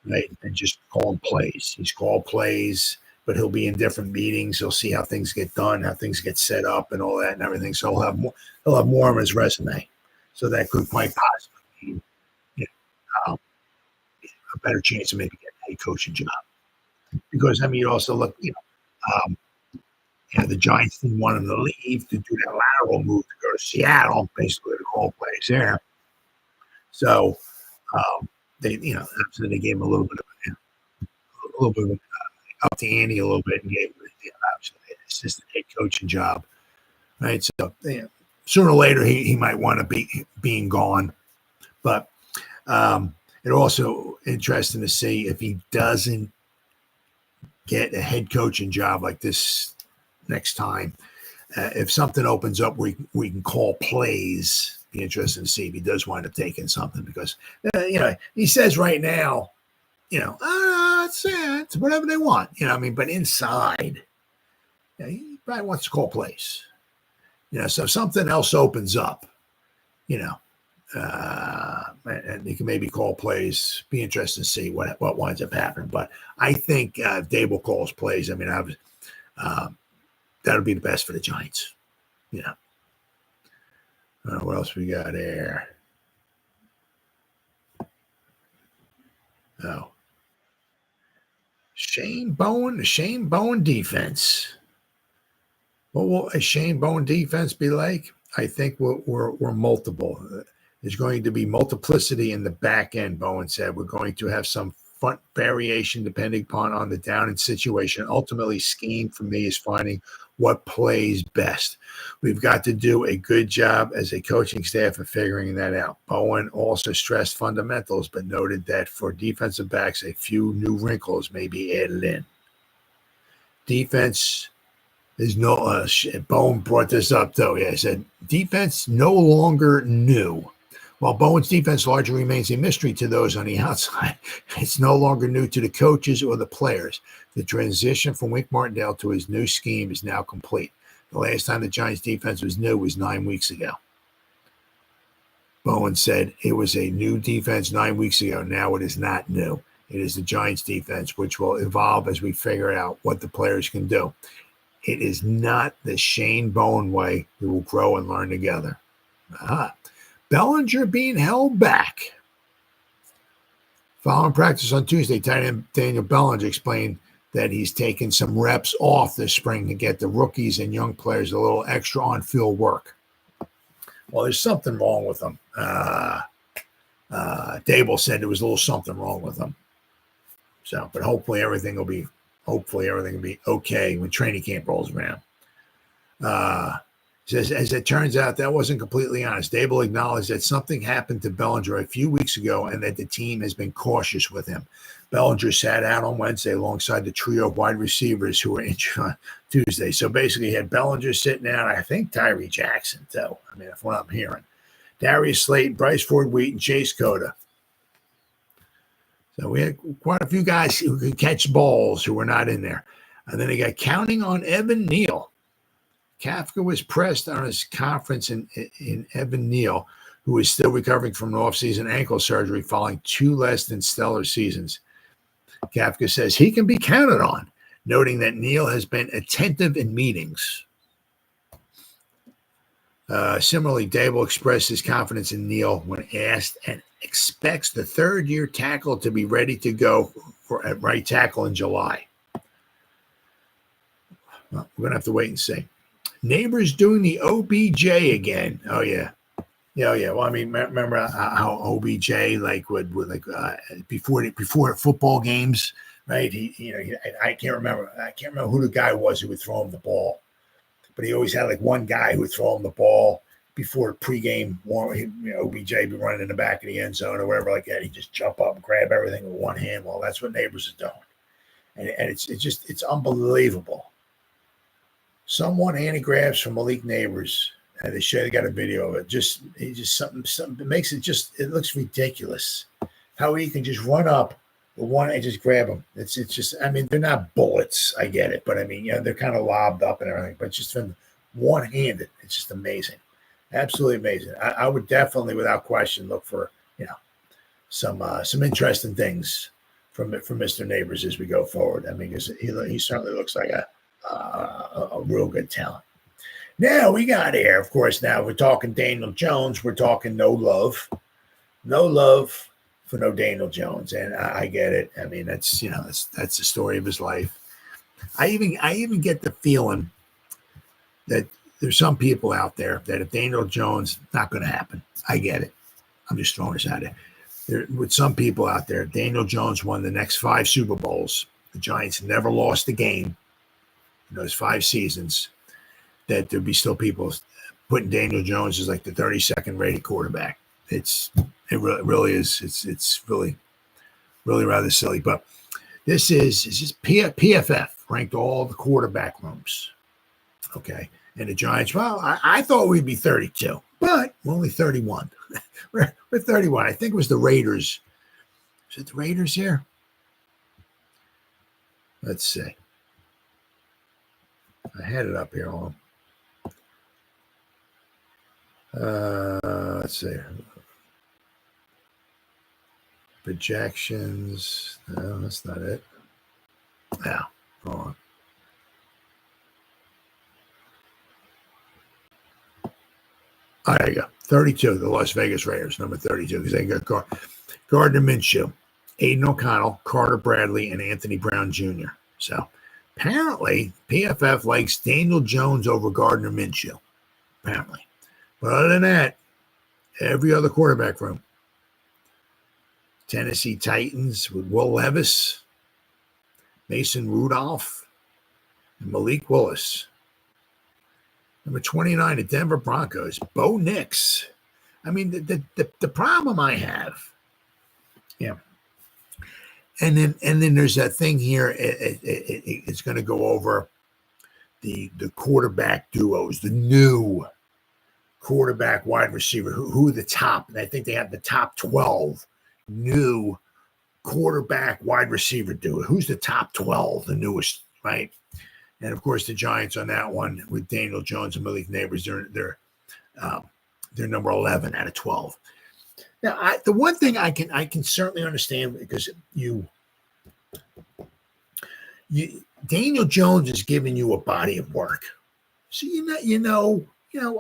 right? And just calling plays. He's called plays, but he'll be in different meetings. He'll see how things get done, how things get set up, and all that and everything. So he'll have more on his resume. So that could quite possibly be, a better chance of maybe getting a head coaching job. Because you also look, the Giants didn't want him to leave to do that lateral move to go to Seattle, basically to call plays there. So they gave him a little bit of up the ante a little bit and gave him an assistant head coaching job, right? So sooner or later he might want to be being gone, but It also interesting to see if he doesn't get a head coaching job like this next time. If something opens up, we can call plays. Be interesting to see if he does wind up taking something because he says right now, it's whatever they want. But inside, he probably wants to call plays. So if something else opens up, and he can maybe call plays. Be interested to see what winds up happening. But I think if Dable calls plays, that'll be the best for the Giants. What else we got here? Oh, the Shane Bowen defense. What will a Shane Bowen defense be like? I think we're multiple. There's going to be multiplicity in the back end, Bowen said. We're going to have some fun variation depending on the down and situation. Ultimately, scheme for me is finding what plays best. We've got to do a good job as a coaching staff of figuring that out. Bowen also stressed fundamentals, but noted that for defensive backs, a few new wrinkles may be added in. Defense is no, Bowen brought this up though. Yeah, he said, defense no longer new. While Bowen's defense largely remains a mystery to those on the outside, it's no longer new to the coaches or the players. The transition from Wink Martindale to his new scheme is now complete. The last time the Giants' defense was new was 9 weeks ago. Bowen said it was a new defense 9 weeks ago. Now it is not new. It is the Giants' defense, which will evolve as we figure out what the players can do. It is not the Shane Bowen way. We will grow and learn together. Bellinger being held back. Following practice on Tuesday, tight end Daniel Bellinger explained that he's taken some reps off this spring to get the rookies and young players a little extra on-field work. Well, there's something wrong with them. Dable said there was a little something wrong with them. But hopefully everything will be okay when training camp rolls around. Says, as it turns out, that wasn't completely honest. Dable acknowledged that something happened to Bellinger a few weeks ago and that the team has been cautious with him. Bellinger sat out on Wednesday alongside the trio of wide receivers who were injured on Tuesday. So basically, he had Bellinger sitting out, I think Adoree Jackson, too. That's what I'm hearing. Darius Slayton, Bryce Ford Wheaton, Chase Cota. So we had quite a few guys who could catch balls who were not in there. And then they got counting on Evan Neal. Kafka was pressed on his conference in Evan Neal, who is still recovering from an offseason ankle surgery following 2 less than stellar seasons. Kafka says he can be counted on, noting that Neal has been attentive in meetings. Similarly, Dable expressed his confidence in Neal when asked and expects the third-year tackle to be ready to go at right tackle in July. Well, we're going to have to wait and see. Nabers doing the OBJ again. Oh, yeah. Yeah. Well, remember how OBJ before football games, right? I can't remember who the guy was who would throw him the ball, but he always had one guy who would throw him the ball before pregame. OBJ be running in the back of the end zone or whatever like that. He'd just jump up and grab everything with one hand. Well, that's what Nabers is doing, and it's unbelievable. Someone handed grabs from Malik Nabers. They got a video of it. He just something it makes it looks ridiculous. How he can just run up with one and just grab them. It's just, they're not bullets. I get it. But they're kind of lobbed up and everything. But just from one-handed, it's just amazing. Absolutely amazing. I would definitely, without question, look for, some interesting things from Mr. Nabers as we go forward. He certainly looks like a real good talent. Now we got here, of course, now we're talking Daniel Jones. We're talking no love for no Daniel Jones. And I get it. That's the story of his life. I even get the feeling that there's some people out there that if Daniel Jones, not going to happen. I get it. I'm just throwing this out there. With some people out there, Daniel Jones won the next 5 Super Bowls. The Giants never lost a game in those 5 seasons, that there'd be still people putting Daniel Jones as the 32nd rated quarterback. It's It really is. It's really rather silly. But this is PFF ranked all the quarterback rooms. Okay. And the Giants, well, I thought we'd be 32, but we're only 31. we're 31. I think it was the Raiders. Is it the Raiders here? Let's see. I had it up here on. Let's see. Projections. No, that's not it. Now, hold on. Oh, there you go. 32, the Las Vegas Raiders, number 32, because they got Gardner Minshew, Aiden O'Connell, Carter Bradley, and Anthony Brown Jr. So apparently, PFF likes Daniel Jones over Gardner Minshew. Apparently. But other than that, every other quarterback room. Tennessee Titans with Will Levis, Mason Rudolph, and Malik Willis. Number 29, the Denver Broncos, Bo Nix. I mean, the problem I have, yeah. And then there's that thing here. It's going to go over the quarterback duos, the new quarterback wide receiver. Who are the top? And I think they have the top 12 new quarterback wide receiver duo. Who's the top 12? The newest, right? And of course, the Giants on that one with Daniel Jones and Malik Nabers, they're number 11 out of 12. Now, the one thing I can certainly understand, because Daniel Jones is giving you a body of work, so you know.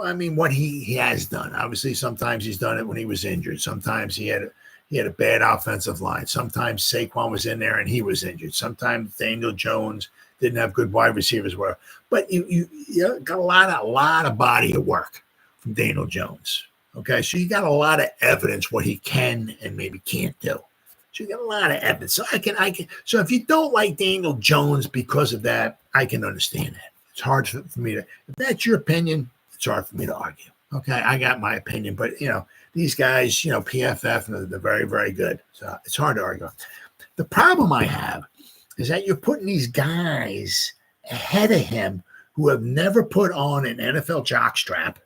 I mean, what he has done. Obviously, sometimes he's done it when he was injured. Sometimes he had a bad offensive line. Sometimes Saquon was in there and he was injured. Sometimes Daniel Jones didn't have good wide receivers. But you got a lot of body of work from Daniel Jones. Okay, so you got a lot of evidence what he can and maybe can't do. So you got a lot of evidence. So I can. So if you don't like Daniel Jones because of that, I can understand that. It's hard for me to. If that's your opinion, it's hard for me to argue. Okay, I got my opinion, but these guys, PFF, they're very, very good. So it's hard to argue. The problem I have is that you're putting these guys ahead of him who have never put on an NFL jockstrap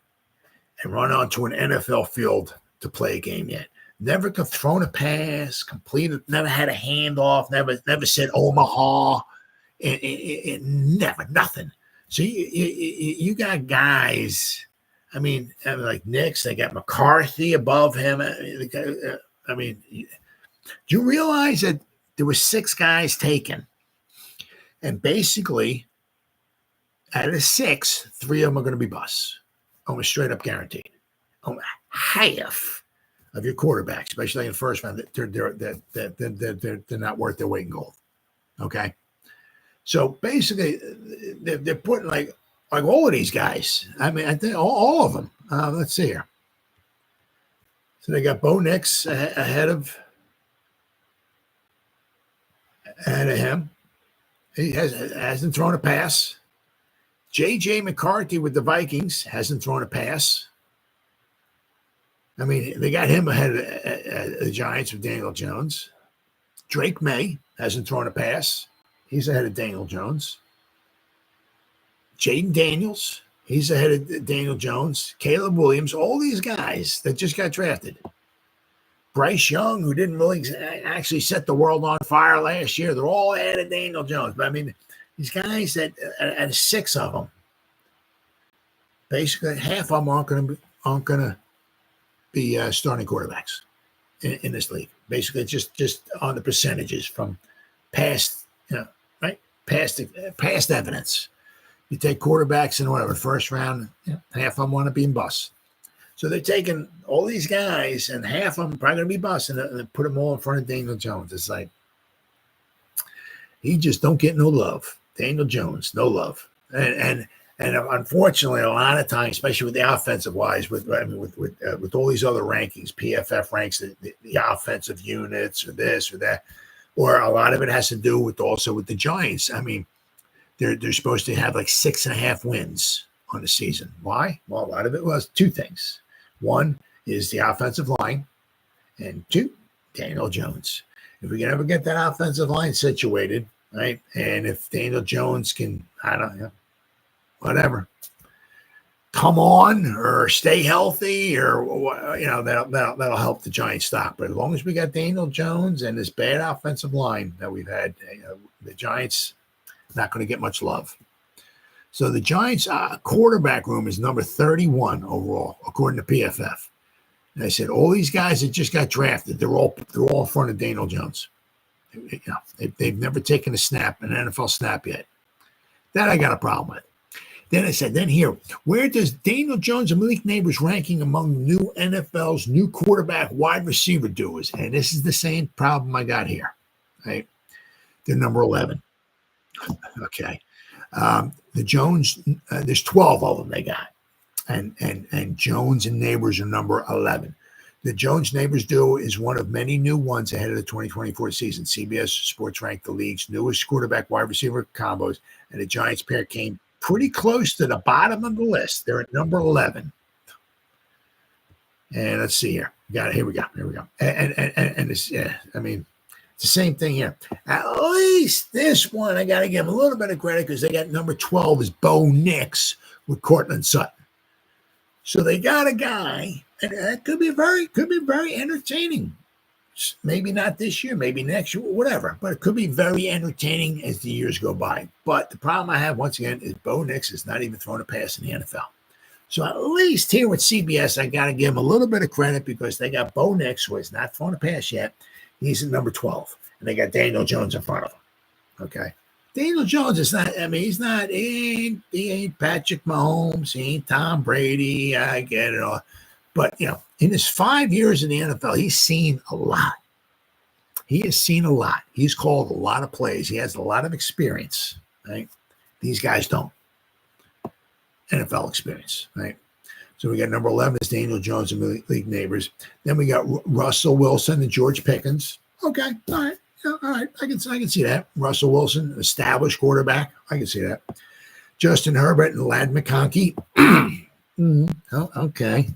and run onto an NFL field to play a game yet. Never thrown a pass, completed, never had a handoff, never said Omaha, and never, nothing. So you got guys, I mean, like Knicks, they got McCarthy above him. I mean, do you realize that there were 6 guys taken? And basically, out of 6, 3 of them are going to be busts. Almost straight up guaranteed. Half of your quarterbacks, especially in the first round, they're not worth their weight in gold. Okay? So basically, they're putting like all of these guys. I mean, I think all of them. Let's see here. So they got Bo Nix ahead of him. He hasn't thrown a pass. J.J. McCarthy with the Vikings hasn't thrown a pass. I mean, they got him ahead of the Giants with Daniel Jones. Drake May hasn't thrown a pass. He's ahead of Daniel Jones. Jaden Daniels, he's ahead of Daniel Jones. Caleb Williams, all these guys that just got drafted. Bryce Young, who didn't really actually set the world on fire last year, they're all ahead of Daniel Jones. But I mean, these guys that, out of 6 of them, basically half of them aren't going to be starting quarterbacks in this league. Basically, just on the percentages from past, right? Past evidence. You take quarterbacks in whatever first round, half of them want to be in busts. So they're taking all these guys, and half of them probably going to be busts, and they put them all in front of Daniel Jones. It's like he just don't get no love. Daniel Jones, no love, and unfortunately, a lot of times, especially with the offensive wise, with all these other rankings, PFF ranks the offensive units or this or that, or a lot of it has to do with the Giants. I mean, they're supposed to have like 6.5 wins on the season. Why? Well, a lot of it was 2 things. One is the offensive line, And 2, Daniel Jones. If we can ever get that offensive line situated, right? And if Daniel Jones can, I don't know, whatever, come on or stay healthy or, that'll help the Giants stock. But as long as we got Daniel Jones and this bad offensive line that we've had, the Giants not going to get much love. So the Giants quarterback room is number 31 overall, according to PFF. And I said, all these guys that just got drafted, they're all in front of Daniel Jones. They've never taken an NFL snap yet. That I got a problem with. Then I said, where does Daniel Jones and Malik Nabers ranking among new NFL's new quarterback wide receiver doers? And this is the same problem I got here. Right? They're number 11. Okay. The Jones, there's 12 of them they got. And Jones and Nabers are number 11. The Jones-Nabers duo is one of many new ones ahead of the 2024 season. CBS Sports ranked the league's newest quarterback-wide receiver combos, and the Giants pair came pretty close to the bottom of the list. They're at number 11. And let's see here. Here we go. And it's, it's the same thing here. At least this one, I got to give them a little bit of credit because they got number 12 is Bo Nix with Cortland Sutton. So they got a guy, and that could be very entertaining. Maybe not this year, maybe next year, whatever. But it could be very entertaining as the years go by. But the problem I have, once again, is Bo Nix is not even throwing a pass in the NFL. So at least here with CBS, I got to give them a little bit of credit because they got Bo Nix, who has not thrown a pass yet. He's at number 12. And they got Daniel Jones in front of him. Okay. Daniel Jones is not, he ain't Patrick Mahomes. He ain't Tom Brady. I get it all. But, in his 5 years in the NFL, he's seen a lot. He has seen a lot. He's called a lot of plays. He has a lot of experience, right? These guys don't. NFL experience, right? So we got number 11 is Daniel Jones and Malik Nabers. Then we got Russell Wilson and George Pickens. Okay, all right. All right, I can see that. Russell Wilson, established quarterback. I can see that. Justin Herbert and Ladd McConkey. Oh, okay.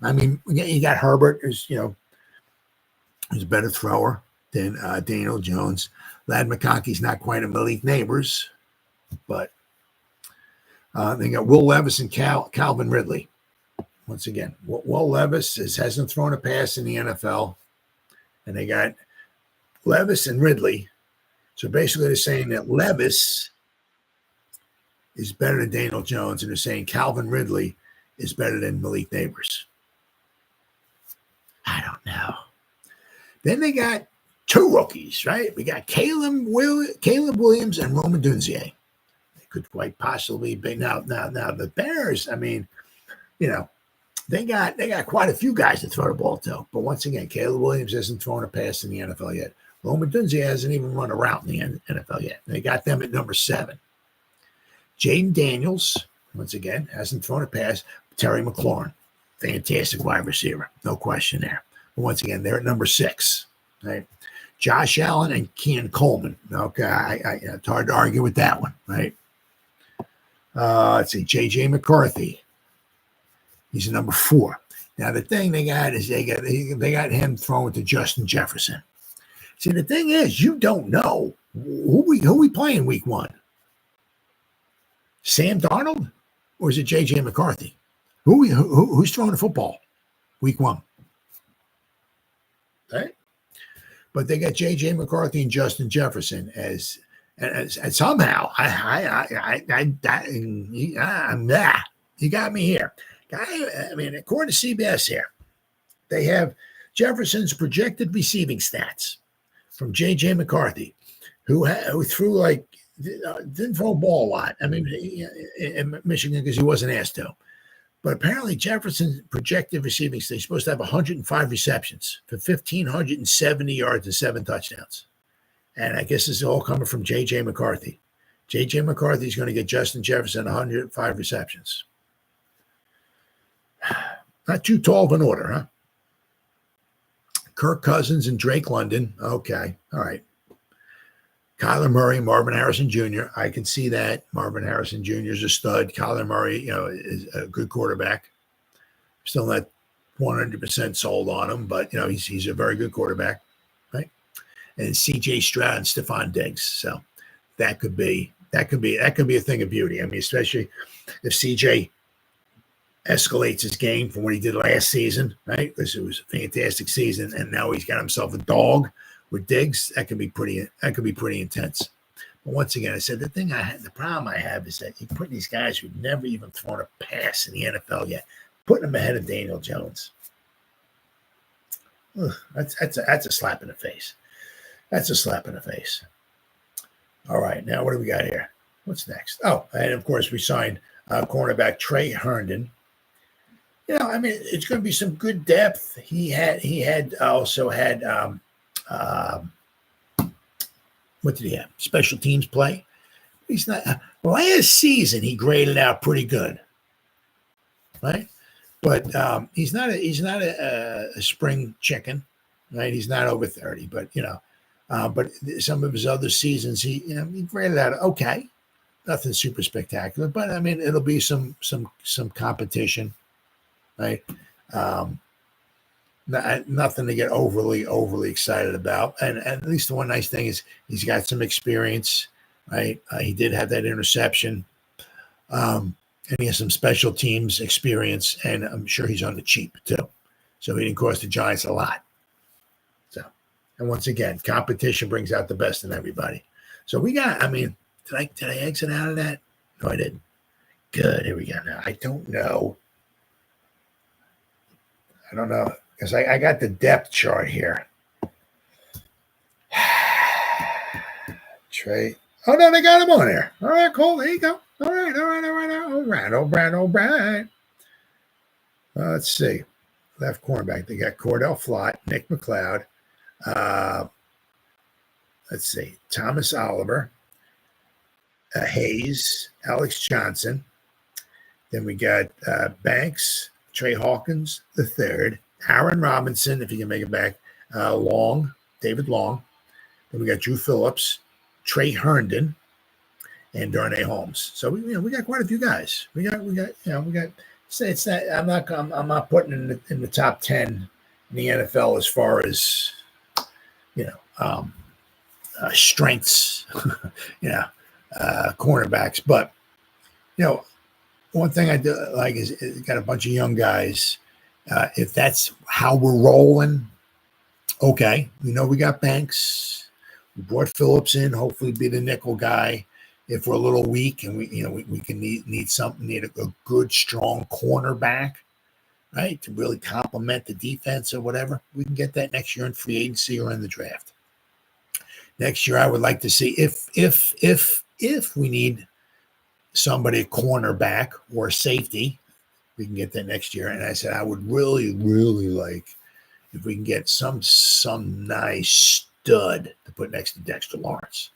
You got Herbert, who's a better thrower than Daniel Jones. Ladd McConkey's not quite a Malik Nabers, but they got Will Levis and Calvin Ridley. Once again, Will Levis hasn't thrown a pass in the NFL, and they got Levis and Ridley. So basically they're saying that Levis is better than Daniel Jones, and they're saying Calvin Ridley is better than Malik Nabers. I don't know. Then they got 2 rookies, right? We got Caleb Williams and Rome Odunze. They could quite possibly be. Now the Bears, they got quite a few guys to throw the ball to. But once again, Caleb Williams hasn't thrown a pass in the NFL yet. Rome Odunze hasn't even run a route in the NFL yet. They got them at number 7. Jaden Daniels, once again, hasn't thrown a pass. Terry McLaurin, fantastic wide receiver. No question there. But once again, they're at number 6. Right? Josh Allen and Keon Coleman. Okay, it's hard to argue with that one, right? Let's see, J.J. McCarthy. He's a number 4. Now, the thing they got is they got him thrown to Justin Jefferson. See, the thing is, you don't know who we playing week 1. Sam Darnold, or is it J.J. McCarthy? Who's throwing the football week 1? Right? But they got J.J. McCarthy and Justin Jefferson as somehow you got me here. According to CBS here, they have Jefferson's projected receiving stats from J.J. McCarthy, who threw didn't throw a ball a lot. In Michigan because he wasn't asked to. But apparently Jefferson's projected receiving stats, he's supposed to have 105 receptions for 1,570 yards and 7 touchdowns. And I guess this is all coming from J.J. McCarthy. J.J. McCarthy's going to get Justin Jefferson 105 receptions. Not too tall of an order, huh? Kirk Cousins and Drake London. Okay. All right. Kyler Murray, Marvin Harrison Jr. I can see that. Marvin Harrison Jr. is a stud. Kyler Murray, is a good quarterback. Still not 100% sold on him, but he's a very good quarterback, right? And C.J. Stroud and Stephon Diggs, so that could be a thing of beauty. I mean, especially if C.J. escalates his game from what he did last season, right? Because it was a fantastic season, and now he's got himself a dog with Diggs. That could be pretty intense. But once again, I said the problem I have is that you're putting these guys who've never even thrown a pass in the NFL yet, putting them ahead of Daniel Jones. Ugh, that's a slap in the face. That's a slap in the face. All right, now what do we got here? What's next? Oh, and of course we signed cornerback Tre Herndon. I mean, it's going to be some good depth. He also had what did he have? Special teams play. He's not last season. He graded out pretty good, right? But he's not a spring chicken, right? He's not over 30, but but some of his other seasons he graded out okay. Nothing super spectacular, but I mean it'll be some competition. Right, nothing to get overly excited about, and at least the one nice thing is he's got some experience, right? He did have that interception, and he has some special teams experience, and I'm sure he's on the cheap too, so he didn't cost the Giants a lot. So, and once again, competition brings out the best in everybody. So we got. I mean, did I exit out of that? No, I didn't. Good. Here we go. Now I don't know. I don't know, because I got the depth chart here. Trey. Oh, no, they got him on there. All right, cool. There you go. All right. Let's see. Left cornerback. They got Cordell Flott, Nick McLeod. Let's see. Thomas Oliver, Hayes, Alex Johnson. Then we got Banks, Trey Hawkins III, Aaron Robinson, if he can make it back, David Long. Then we got Drew Phillips, Tre Herndon, and Darnay Holmes. So we got quite a few guys. We got. Say it's not. I'm not putting in the top 10 in the NFL as far as strengths, cornerbacks, but one thing I do like is got a bunch of young guys. If that's how we're rolling, okay. We got Banks. We brought Phillips in. Hopefully, be the nickel guy. If we're a little weak and we can need a good, strong cornerback, right, to really complement the defense or whatever, we can get that next year in free agency or in the draft. Next year, I would like to see if we need somebody, a cornerback or a safety, we can get that next year. And I said I would really, really like if we can get some nice stud to put next to Dexter Lawrence.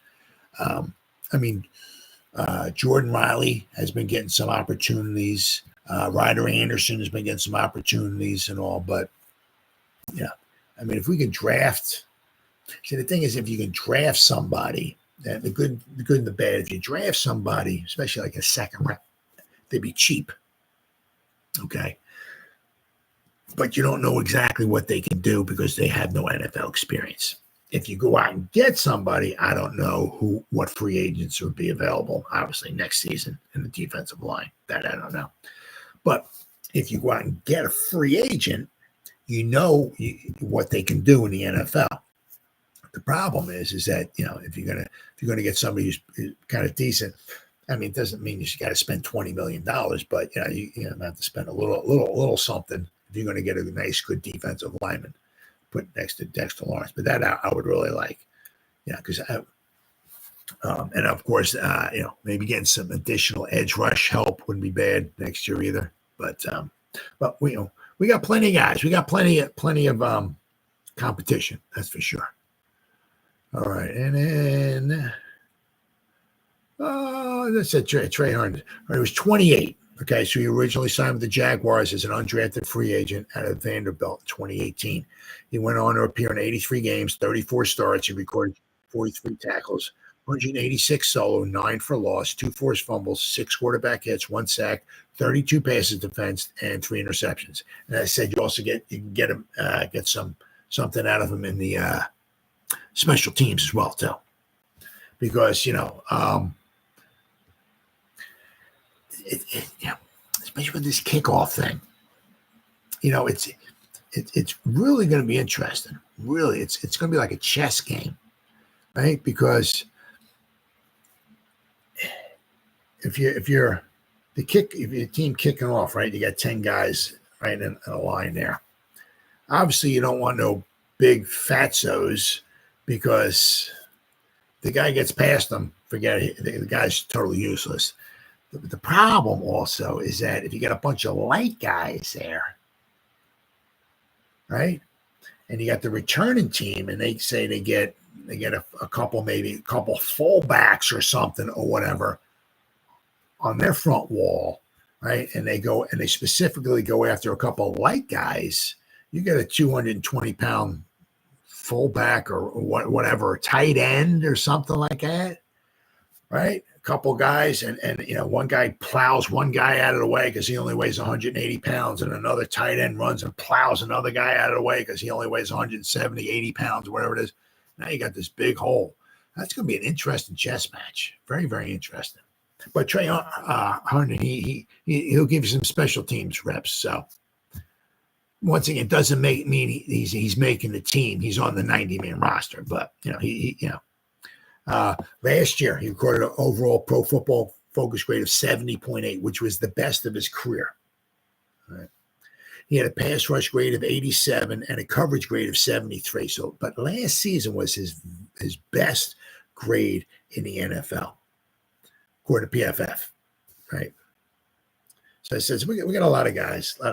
Jordan Riley has been getting some opportunities. Ryder Anderson has been getting some opportunities and all, but if we can draft. See, the thing is, if you can draft somebody, the good and the bad, if you draft somebody, especially like a second round, they'd be cheap. Okay. But you don't know exactly what they can do because they have no NFL experience. If you go out and get somebody, I don't know what free agents would be available, obviously, next season in the defensive line. That I don't know. But if you go out and get a free agent, what they can do in the NFL. The problem is that if you're gonna get somebody who's kind of decent, it doesn't mean you got to spend $20 million, but you have to spend a little something if you're going to get a nice, good defensive lineman put next to Dexter Lawrence. But that I would really like, because and of course maybe getting some additional edge rush help wouldn't be bad next year either. But we got plenty of guys. We got plenty of competition. That's for sure. All right, and then that's it. Tre Herndon. He was 28. Okay, so he originally signed with the Jaguars as an undrafted free agent out of Vanderbilt in 2018. He went on to appear in 83 games, 34 starts. He recorded 43 tackles 186 solo, 9 for loss, 2 forced fumbles, 6 quarterback hits, 1 sack, 32 passes defensed, and 3 interceptions. And I said you also you can get him get something out of him in the special teams as well too, because especially with this kickoff thing, it's really going to be interesting. Really, it's going to be like a chess game, right? Because if you're your team kicking off, right, you got 10 guys right in a line there. Obviously, you don't want no big fatzos because the guy gets past them. Forget it. The guy's totally useless. The problem also is that if you got a bunch of light guys there, right, and you got the returning team, and they say they get a couple, maybe a couple fullbacks or something or whatever on their front wall, right, and they specifically go after a couple of light guys, you get a 220-pound fullback or whatever, tight end or something like that, right? A couple guys, and one guy plows one guy out of the way because he only weighs 180 pounds, and another tight end runs and plows another guy out of the way because he only weighs 170, 80 pounds, whatever it is. Now you got this big hole. That's going to be an interesting chess match. Very, very interesting. But Tre Herndon, he'll give you some special teams reps. So once again, it doesn't mean he's making the team. He's on the 90-man roster. But last year he recorded an overall Pro Football Focus grade of 70.8, which was the best of his career. Right. He had a pass rush grade of 87 and a coverage grade of 73. So, but last season was his best grade in the NFL. According to PFF, right? So it says we got a lot of guys. All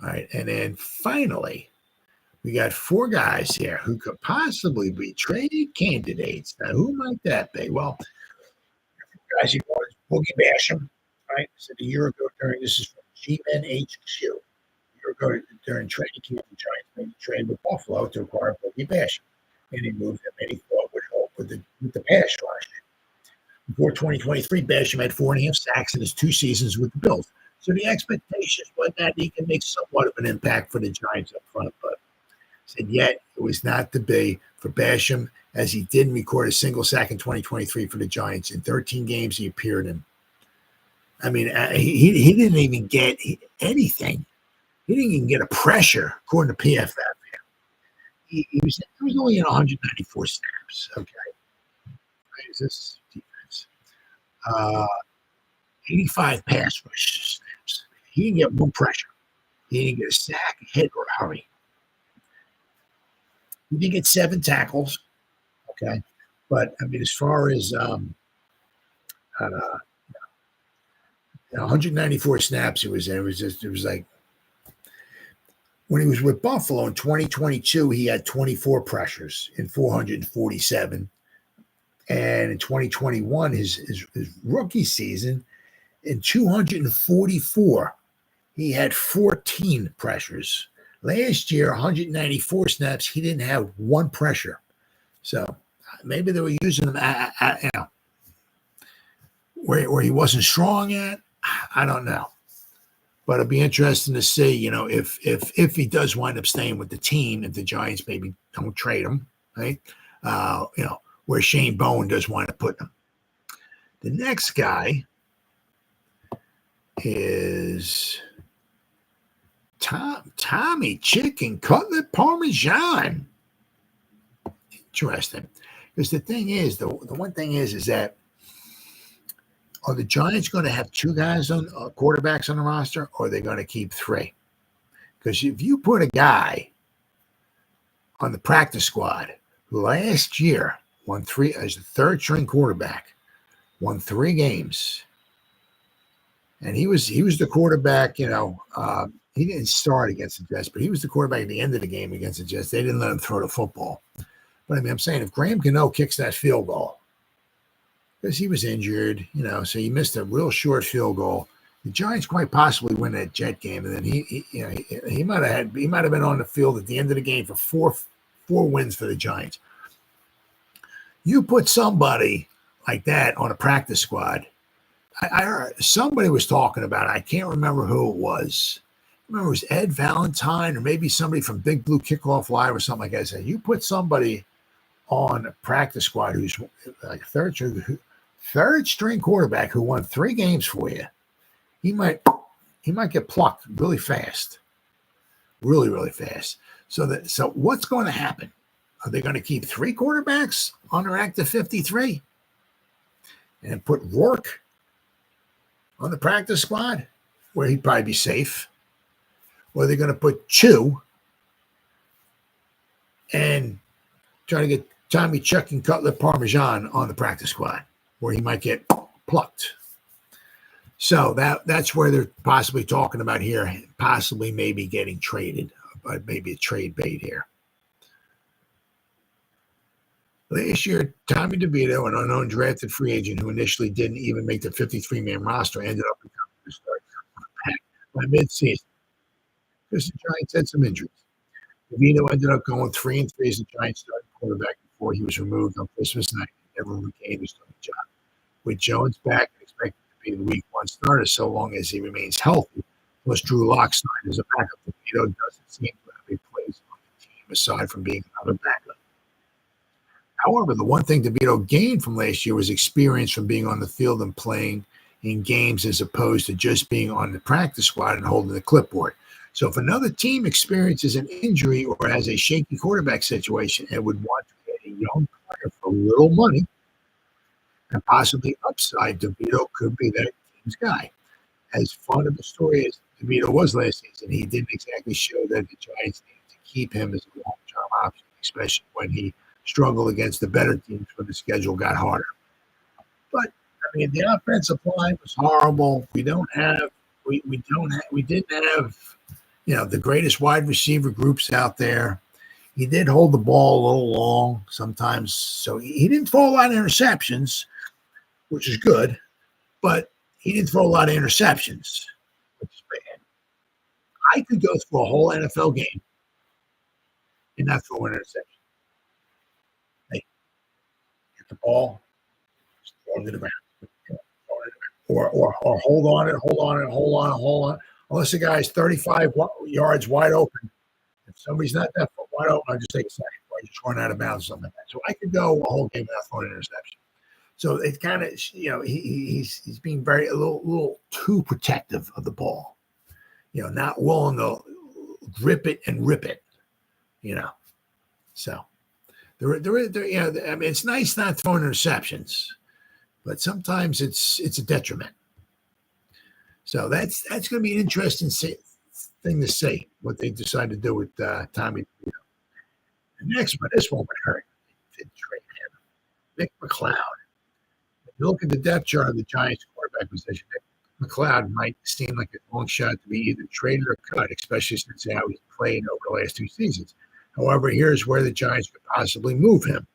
right, and then finally, we got 4 guys here who could possibly be trade candidates. Now, who might that be? Well, guys, you know, Boogie Basham, right? Said a year ago this is from GNHQ. A year ago during training camp, the Giants made a trade with Buffalo to acquire Boogie Basham, and he moved him, and he thought would help with the pass rush. Before 2023, Basham had 4.5 sacks in his 2 seasons with the Bills. So the expectations was that he can make somewhat of an impact for the Giants up front, but said yet it was not to be for Basham, as he didn't record a single sack in 2023 for the Giants. In 13 games he appeared in. I mean, he didn't even get anything. He didn't even get a pressure, according to PFF. He was only in 194 snaps. Okay. Right, is this defense? 85 pass rush snaps. He didn't get one pressure. He didn't get a sack, a hit, or a hurry. He did get 7 tackles. Okay. But, I mean, as far as 194 snaps he was in, it was like, when he was with Buffalo in 2022, he had 24 pressures in 447. And in 2021, his rookie season, in 244, he had 14 pressures. Last year, 194 snaps, he didn't have one pressure. So maybe they were using him where he wasn't strong at. I don't know. But it'll be interesting to see, if he does wind up staying with the team, if the Giants maybe don't trade him, right? Where Shane Bowen does wind up putting him. The next guy is Tommy Chicken Cutlet Parmesan. Interesting. Because the thing is, the one thing is that are the Giants going to have 2 guys on quarterbacks on the roster, or are they going to keep 3? Because if you put a guy on the practice squad who last year won 3 as a 3rd-string quarterback, won 3 games, and he was the quarterback. He didn't start against the Jets, but he was the quarterback at the end of the game against the Jets. They didn't let him throw the football. But I mean, I'm saying if Graham Gano kicks that field goal, because he was injured, so he missed a real short field goal. The Giants quite possibly win that Jet game, and then he might have been on the field at the end of the game for four wins for the Giants. You put somebody like that on a practice squad. I heard somebody was talking about it. I can't remember who it was. I remember it was Ed Valentine or maybe somebody from Big Blue Kickoff Live or something like that. Said, you put somebody on a practice squad who's like third string quarterback who won 3 games for you, he might get plucked really fast. Really, really fast. So what's going to happen? Are they going to keep 3 quarterbacks on their active 53 and put Rourke on the practice squad where he'd probably be safe? Or are they going to put Chew and try to get Tommy Chuck and Cutler Parmesan on the practice squad where he might get plucked? So that's where they're possibly talking about here, possibly maybe getting traded, but maybe a trade bait here. Last year, Tommy DeVito, an unknown drafted free agent who initially didn't even make the 53-man roster, ended up becoming the starter by midseason because the Giants had some injuries. DeVito ended up going 3-3 as the Giants starting quarterback before he was removed on Christmas night and never regained his starting job. With Jones back and expected to be the week 1 starter so long as he remains healthy, plus Drew Lock signed as a backup, DeVito doesn't seem to have a place on the team aside from being another backup. However, the one thing DeVito gained from last year was experience from being on the field and playing in games as opposed to just being on the practice squad and holding the clipboard. So if another team experiences an injury or has a shaky quarterback situation and would want to get a young player for little money and possibly upside, DeVito could be that team's guy. As fun of a story as DeVito was last season, he didn't exactly show that the Giants needed to keep him as a long-term option, especially when he struggle against the better teams when the schedule got harder. But I mean, the offensive line was horrible. We didn't have the greatest wide receiver groups out there. He did hold the ball a little long sometimes, so he didn't throw a lot of interceptions, which is good. But he didn't throw a lot of interceptions, which is bad. I could go through a whole NFL game and not throw an interception. The ball, just throw it around, or hold on. Unless the guy's 35 yards wide open, if somebody's not that wide open, I'll just take a second, or just run out of bounds or something like that. So I could go a whole game without throwing an interception. So it kind of, he's being a little too protective of the ball, not willing to grip it and rip it, so. I mean, it's nice not throwing interceptions, but sometimes it's a detriment. So that's going to be an interesting thing to see what they decide to do with Tommy. The next one, this one would hurt. Tre Herndon, Nick McLeod. If you look at the depth chart of the Giants quarterback position, Nick McLeod might seem like a long shot to be either traded or cut, especially since how he's played over the last 2 seasons. However, here's where the Giants could possibly move him.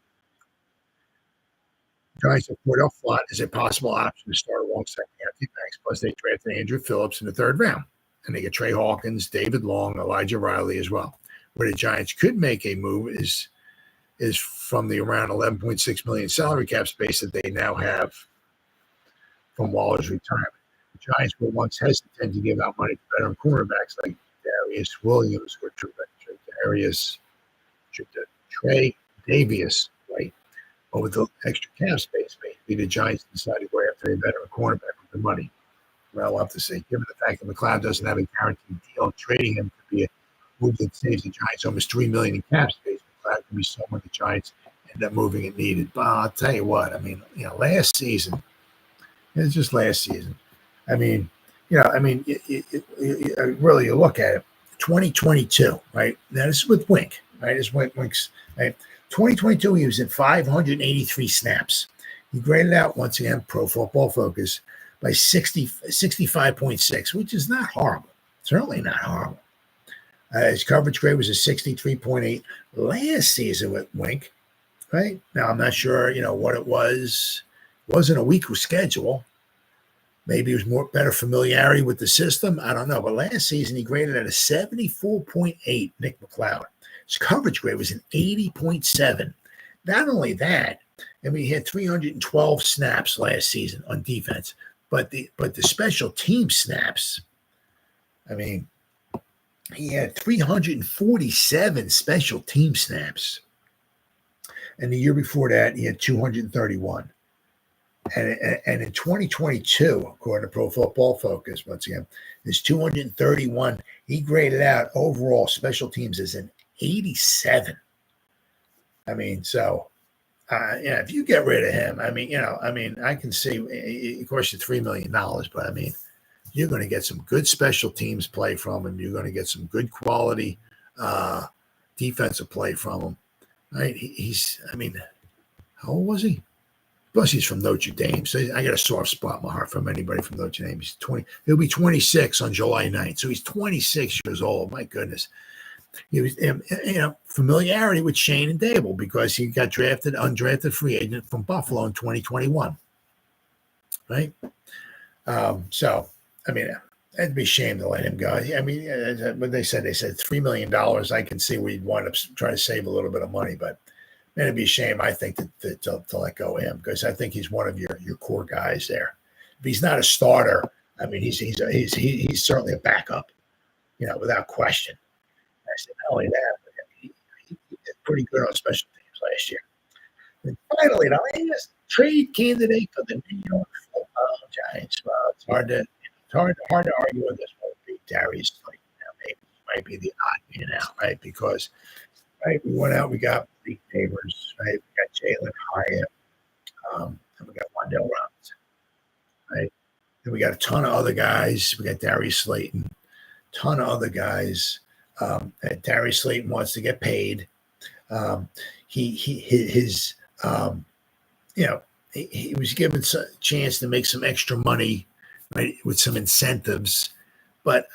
The Giants have put up Flott as a possible option to start alongside Anthony Banks, plus they drafted Andrew Phillips in the 3rd round. And they get Trey Hawkins, David Long, Elijah Riley as well. Where the Giants could make a move is from the around $11.6 million salary cap space that they now have from Waller's retirement. The Giants were once hesitant to give out money to veteran cornerbacks like Darius Williams or Trey Davius, right? But with the extra cap space, maybe the Giants decided to go after a veteran cornerback with the money. Well, we'll have to see. Given the fact that McLeod doesn't have a guaranteed deal, trading him could be a move that saves the Giants almost $3 million in cap space. McLeod could be someone the Giants end up moving it needed. But I'll tell you what, I mean, last season, it's just last season. I mean, really, you look at it. 2022, right? Now this is with Wink, right? It's Wicks, right? 2022, he was in 583 snaps. He graded out once again, Pro Football Focus, by 65.6, which is not horrible. Certainly not horrible. His coverage grade was a 63.8 last season with Wink, right? Now I'm not sure, what it was. It wasn't a weaker schedule. Maybe it was better familiarity with the system. I don't know. But last season, he graded at a 74.8, Nick McLeod. His coverage grade was an 80.7. Not only that, And we had 312 snaps last season on defense. But the special team snaps, I mean, he had 347 special team snaps. And the year before that, he had 231. And in 2022, according to Pro Football Focus, once again, his 231, he graded out overall special teams as an 87. I mean, so, if you get rid of him, I can see, of course, you're $3 million, but I mean, you're going to get some good special teams play from him. You're going to get some good quality defensive play from him. Right? How old was he? Plus, he's from Notre Dame. So I got a soft spot in my heart from anybody from Notre Dame. He's 20. He'll be 26 on July 9th. So he's 26 years old. My goodness. He was, familiarity with Shane and Dable because he got drafted, undrafted free agent from Buffalo in 2021. Right? It'd be a shame to let him go. I mean, what they said $3 million. I can see we'd wind up trying to save a little bit of money, but man, it'd be a shame, I think, to let go of him because I think he's one of your core guys there. If he's not a starter, I mean, he's certainly a backup, without question. I said, not only that, but he did pretty good on special teams last year. And finally, the last trade candidate for the New York Football Giants. Well, it's hard to argue with this one. Be Darius Slayton. Now, maybe he might be the odd man out, right? Because we went out, we got the Nabers, right? We got Jalen Hyatt, and we got Wandale Robinson, right? And we got a ton of other guys. We got Darius Slayton, ton of other guys. Darius Slayton wants to get paid. He was given a chance to make some extra money, right, with some incentives. But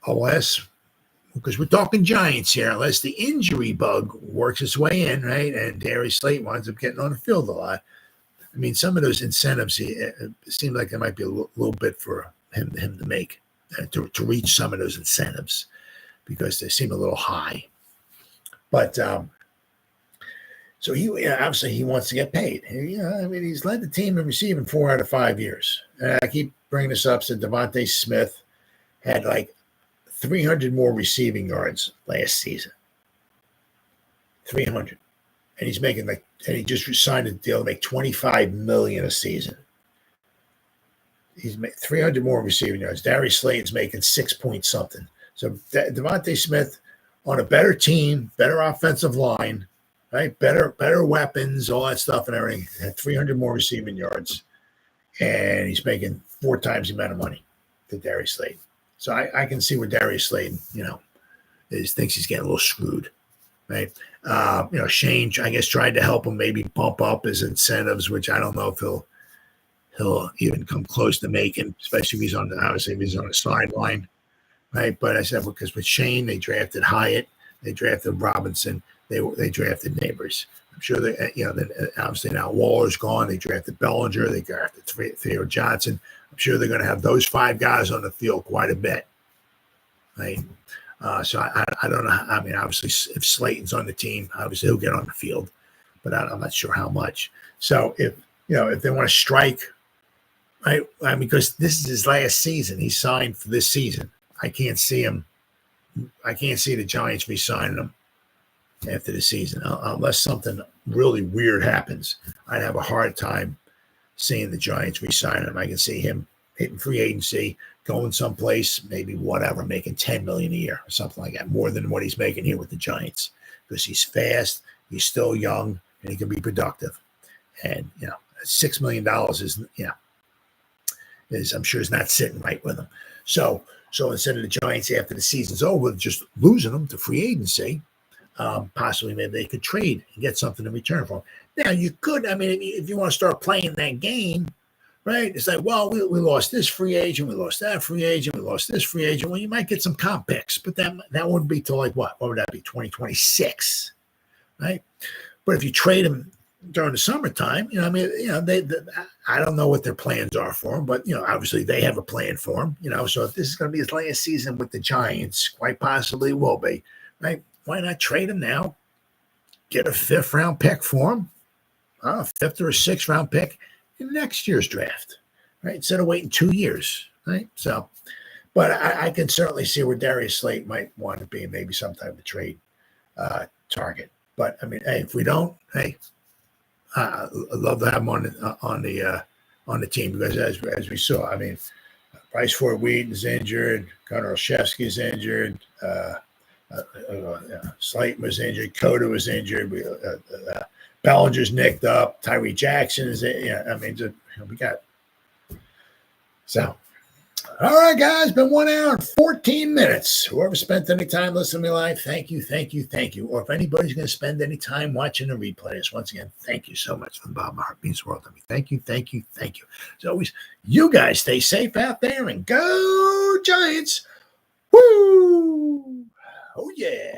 unless, because we're talking Giants here, unless the injury bug works its way in, right, and Darius Slayton winds up getting on the field a lot. I mean, some of those incentives, it seemed like there might be a little bit for him to make, to reach some of those incentives because they seem a little high. But so obviously he wants to get paid. He's led the team in receiving 4 out of 5 years. And I keep bringing this up. So DeVonta Smith had like 300 more receiving yards last season. 300. And he's making and he just signed a deal to make $25 million a season. He's made 300 more receiving yards. Darius Slayton's making 6 point something. So DeVonta Smith on a better team, better offensive line, right? Better weapons, all that stuff and everything. Had 300 more receiving yards. And he's making 4 times the amount of money to Darius Slayton. So I can see where Darius Slayton, thinks he's getting a little screwed, right? Shane, I guess, tried to help him maybe bump up his incentives, which I don't know if he'll even come close to making, especially if he's on the sideline, right? But I said, because with Shane, they drafted Hyatt, they drafted Robinson, they drafted Nabers. I'm sure obviously now Waller's gone. They drafted Bellinger, they drafted Theo Johnson. I'm sure they're going to have those 5 guys on the field quite a bit, right? So I don't know. I mean, obviously, if Slayton's on the team, obviously he'll get on the field, but I'm not sure how much. So if they want to strike, right? Because this is his last season. He signed for this season. I can't see the Giants re-signing him after the season unless something really weird happens. I'd have a hard time seeing the Giants re-sign him. I can see him hitting free agency, going someplace, maybe whatever, making $10 million a year or something like that, more than what he's making here with the Giants, because he's fast, he's still young, and he can be productive. And $6 million is I'm sure is not sitting right with him. So instead of the Giants after the season's over just losing them to free agency, possibly maybe they could trade and get something in return for him. Now, you could, if you want to start playing that game, right? It's like, well, we lost this free agent, we lost that free agent, we lost this free agent. Well, you might get some comp picks, but that wouldn't be till like what? What would that be? 2026, right? But if you trade him during the summertime, I don't know what their plans are for him, but obviously they have a plan for him. So if this is going to be his last season with the Giants, quite possibly will be, right? Why not trade him now? Get a 5th round pick for him. fifth or a sixth round pick in next year's draft, right? Instead of waiting 2 years, right? So, but I can certainly see where Darius Slayton might want to be, maybe some type of trade target. But I mean, hey, if we don't, hey, I'd love to have him on the team because as we saw, I mean, Bryce Ford Wheaton's injured, Gunnar Olszewski's injured, Slayton was injured, Coda was injured, Bellinger's nicked up, Tyree Jackson is we got so. All right, guys, been 1 hour and 14 minutes. Whoever spent any time listening to me live, thank you. Or if anybody's going to spend any time watching the replays, once again, thank you so much from the bottom of my heart. It means the world to me. Thank you. As always, you guys stay safe out there and go Giants. Woo! Oh, yeah.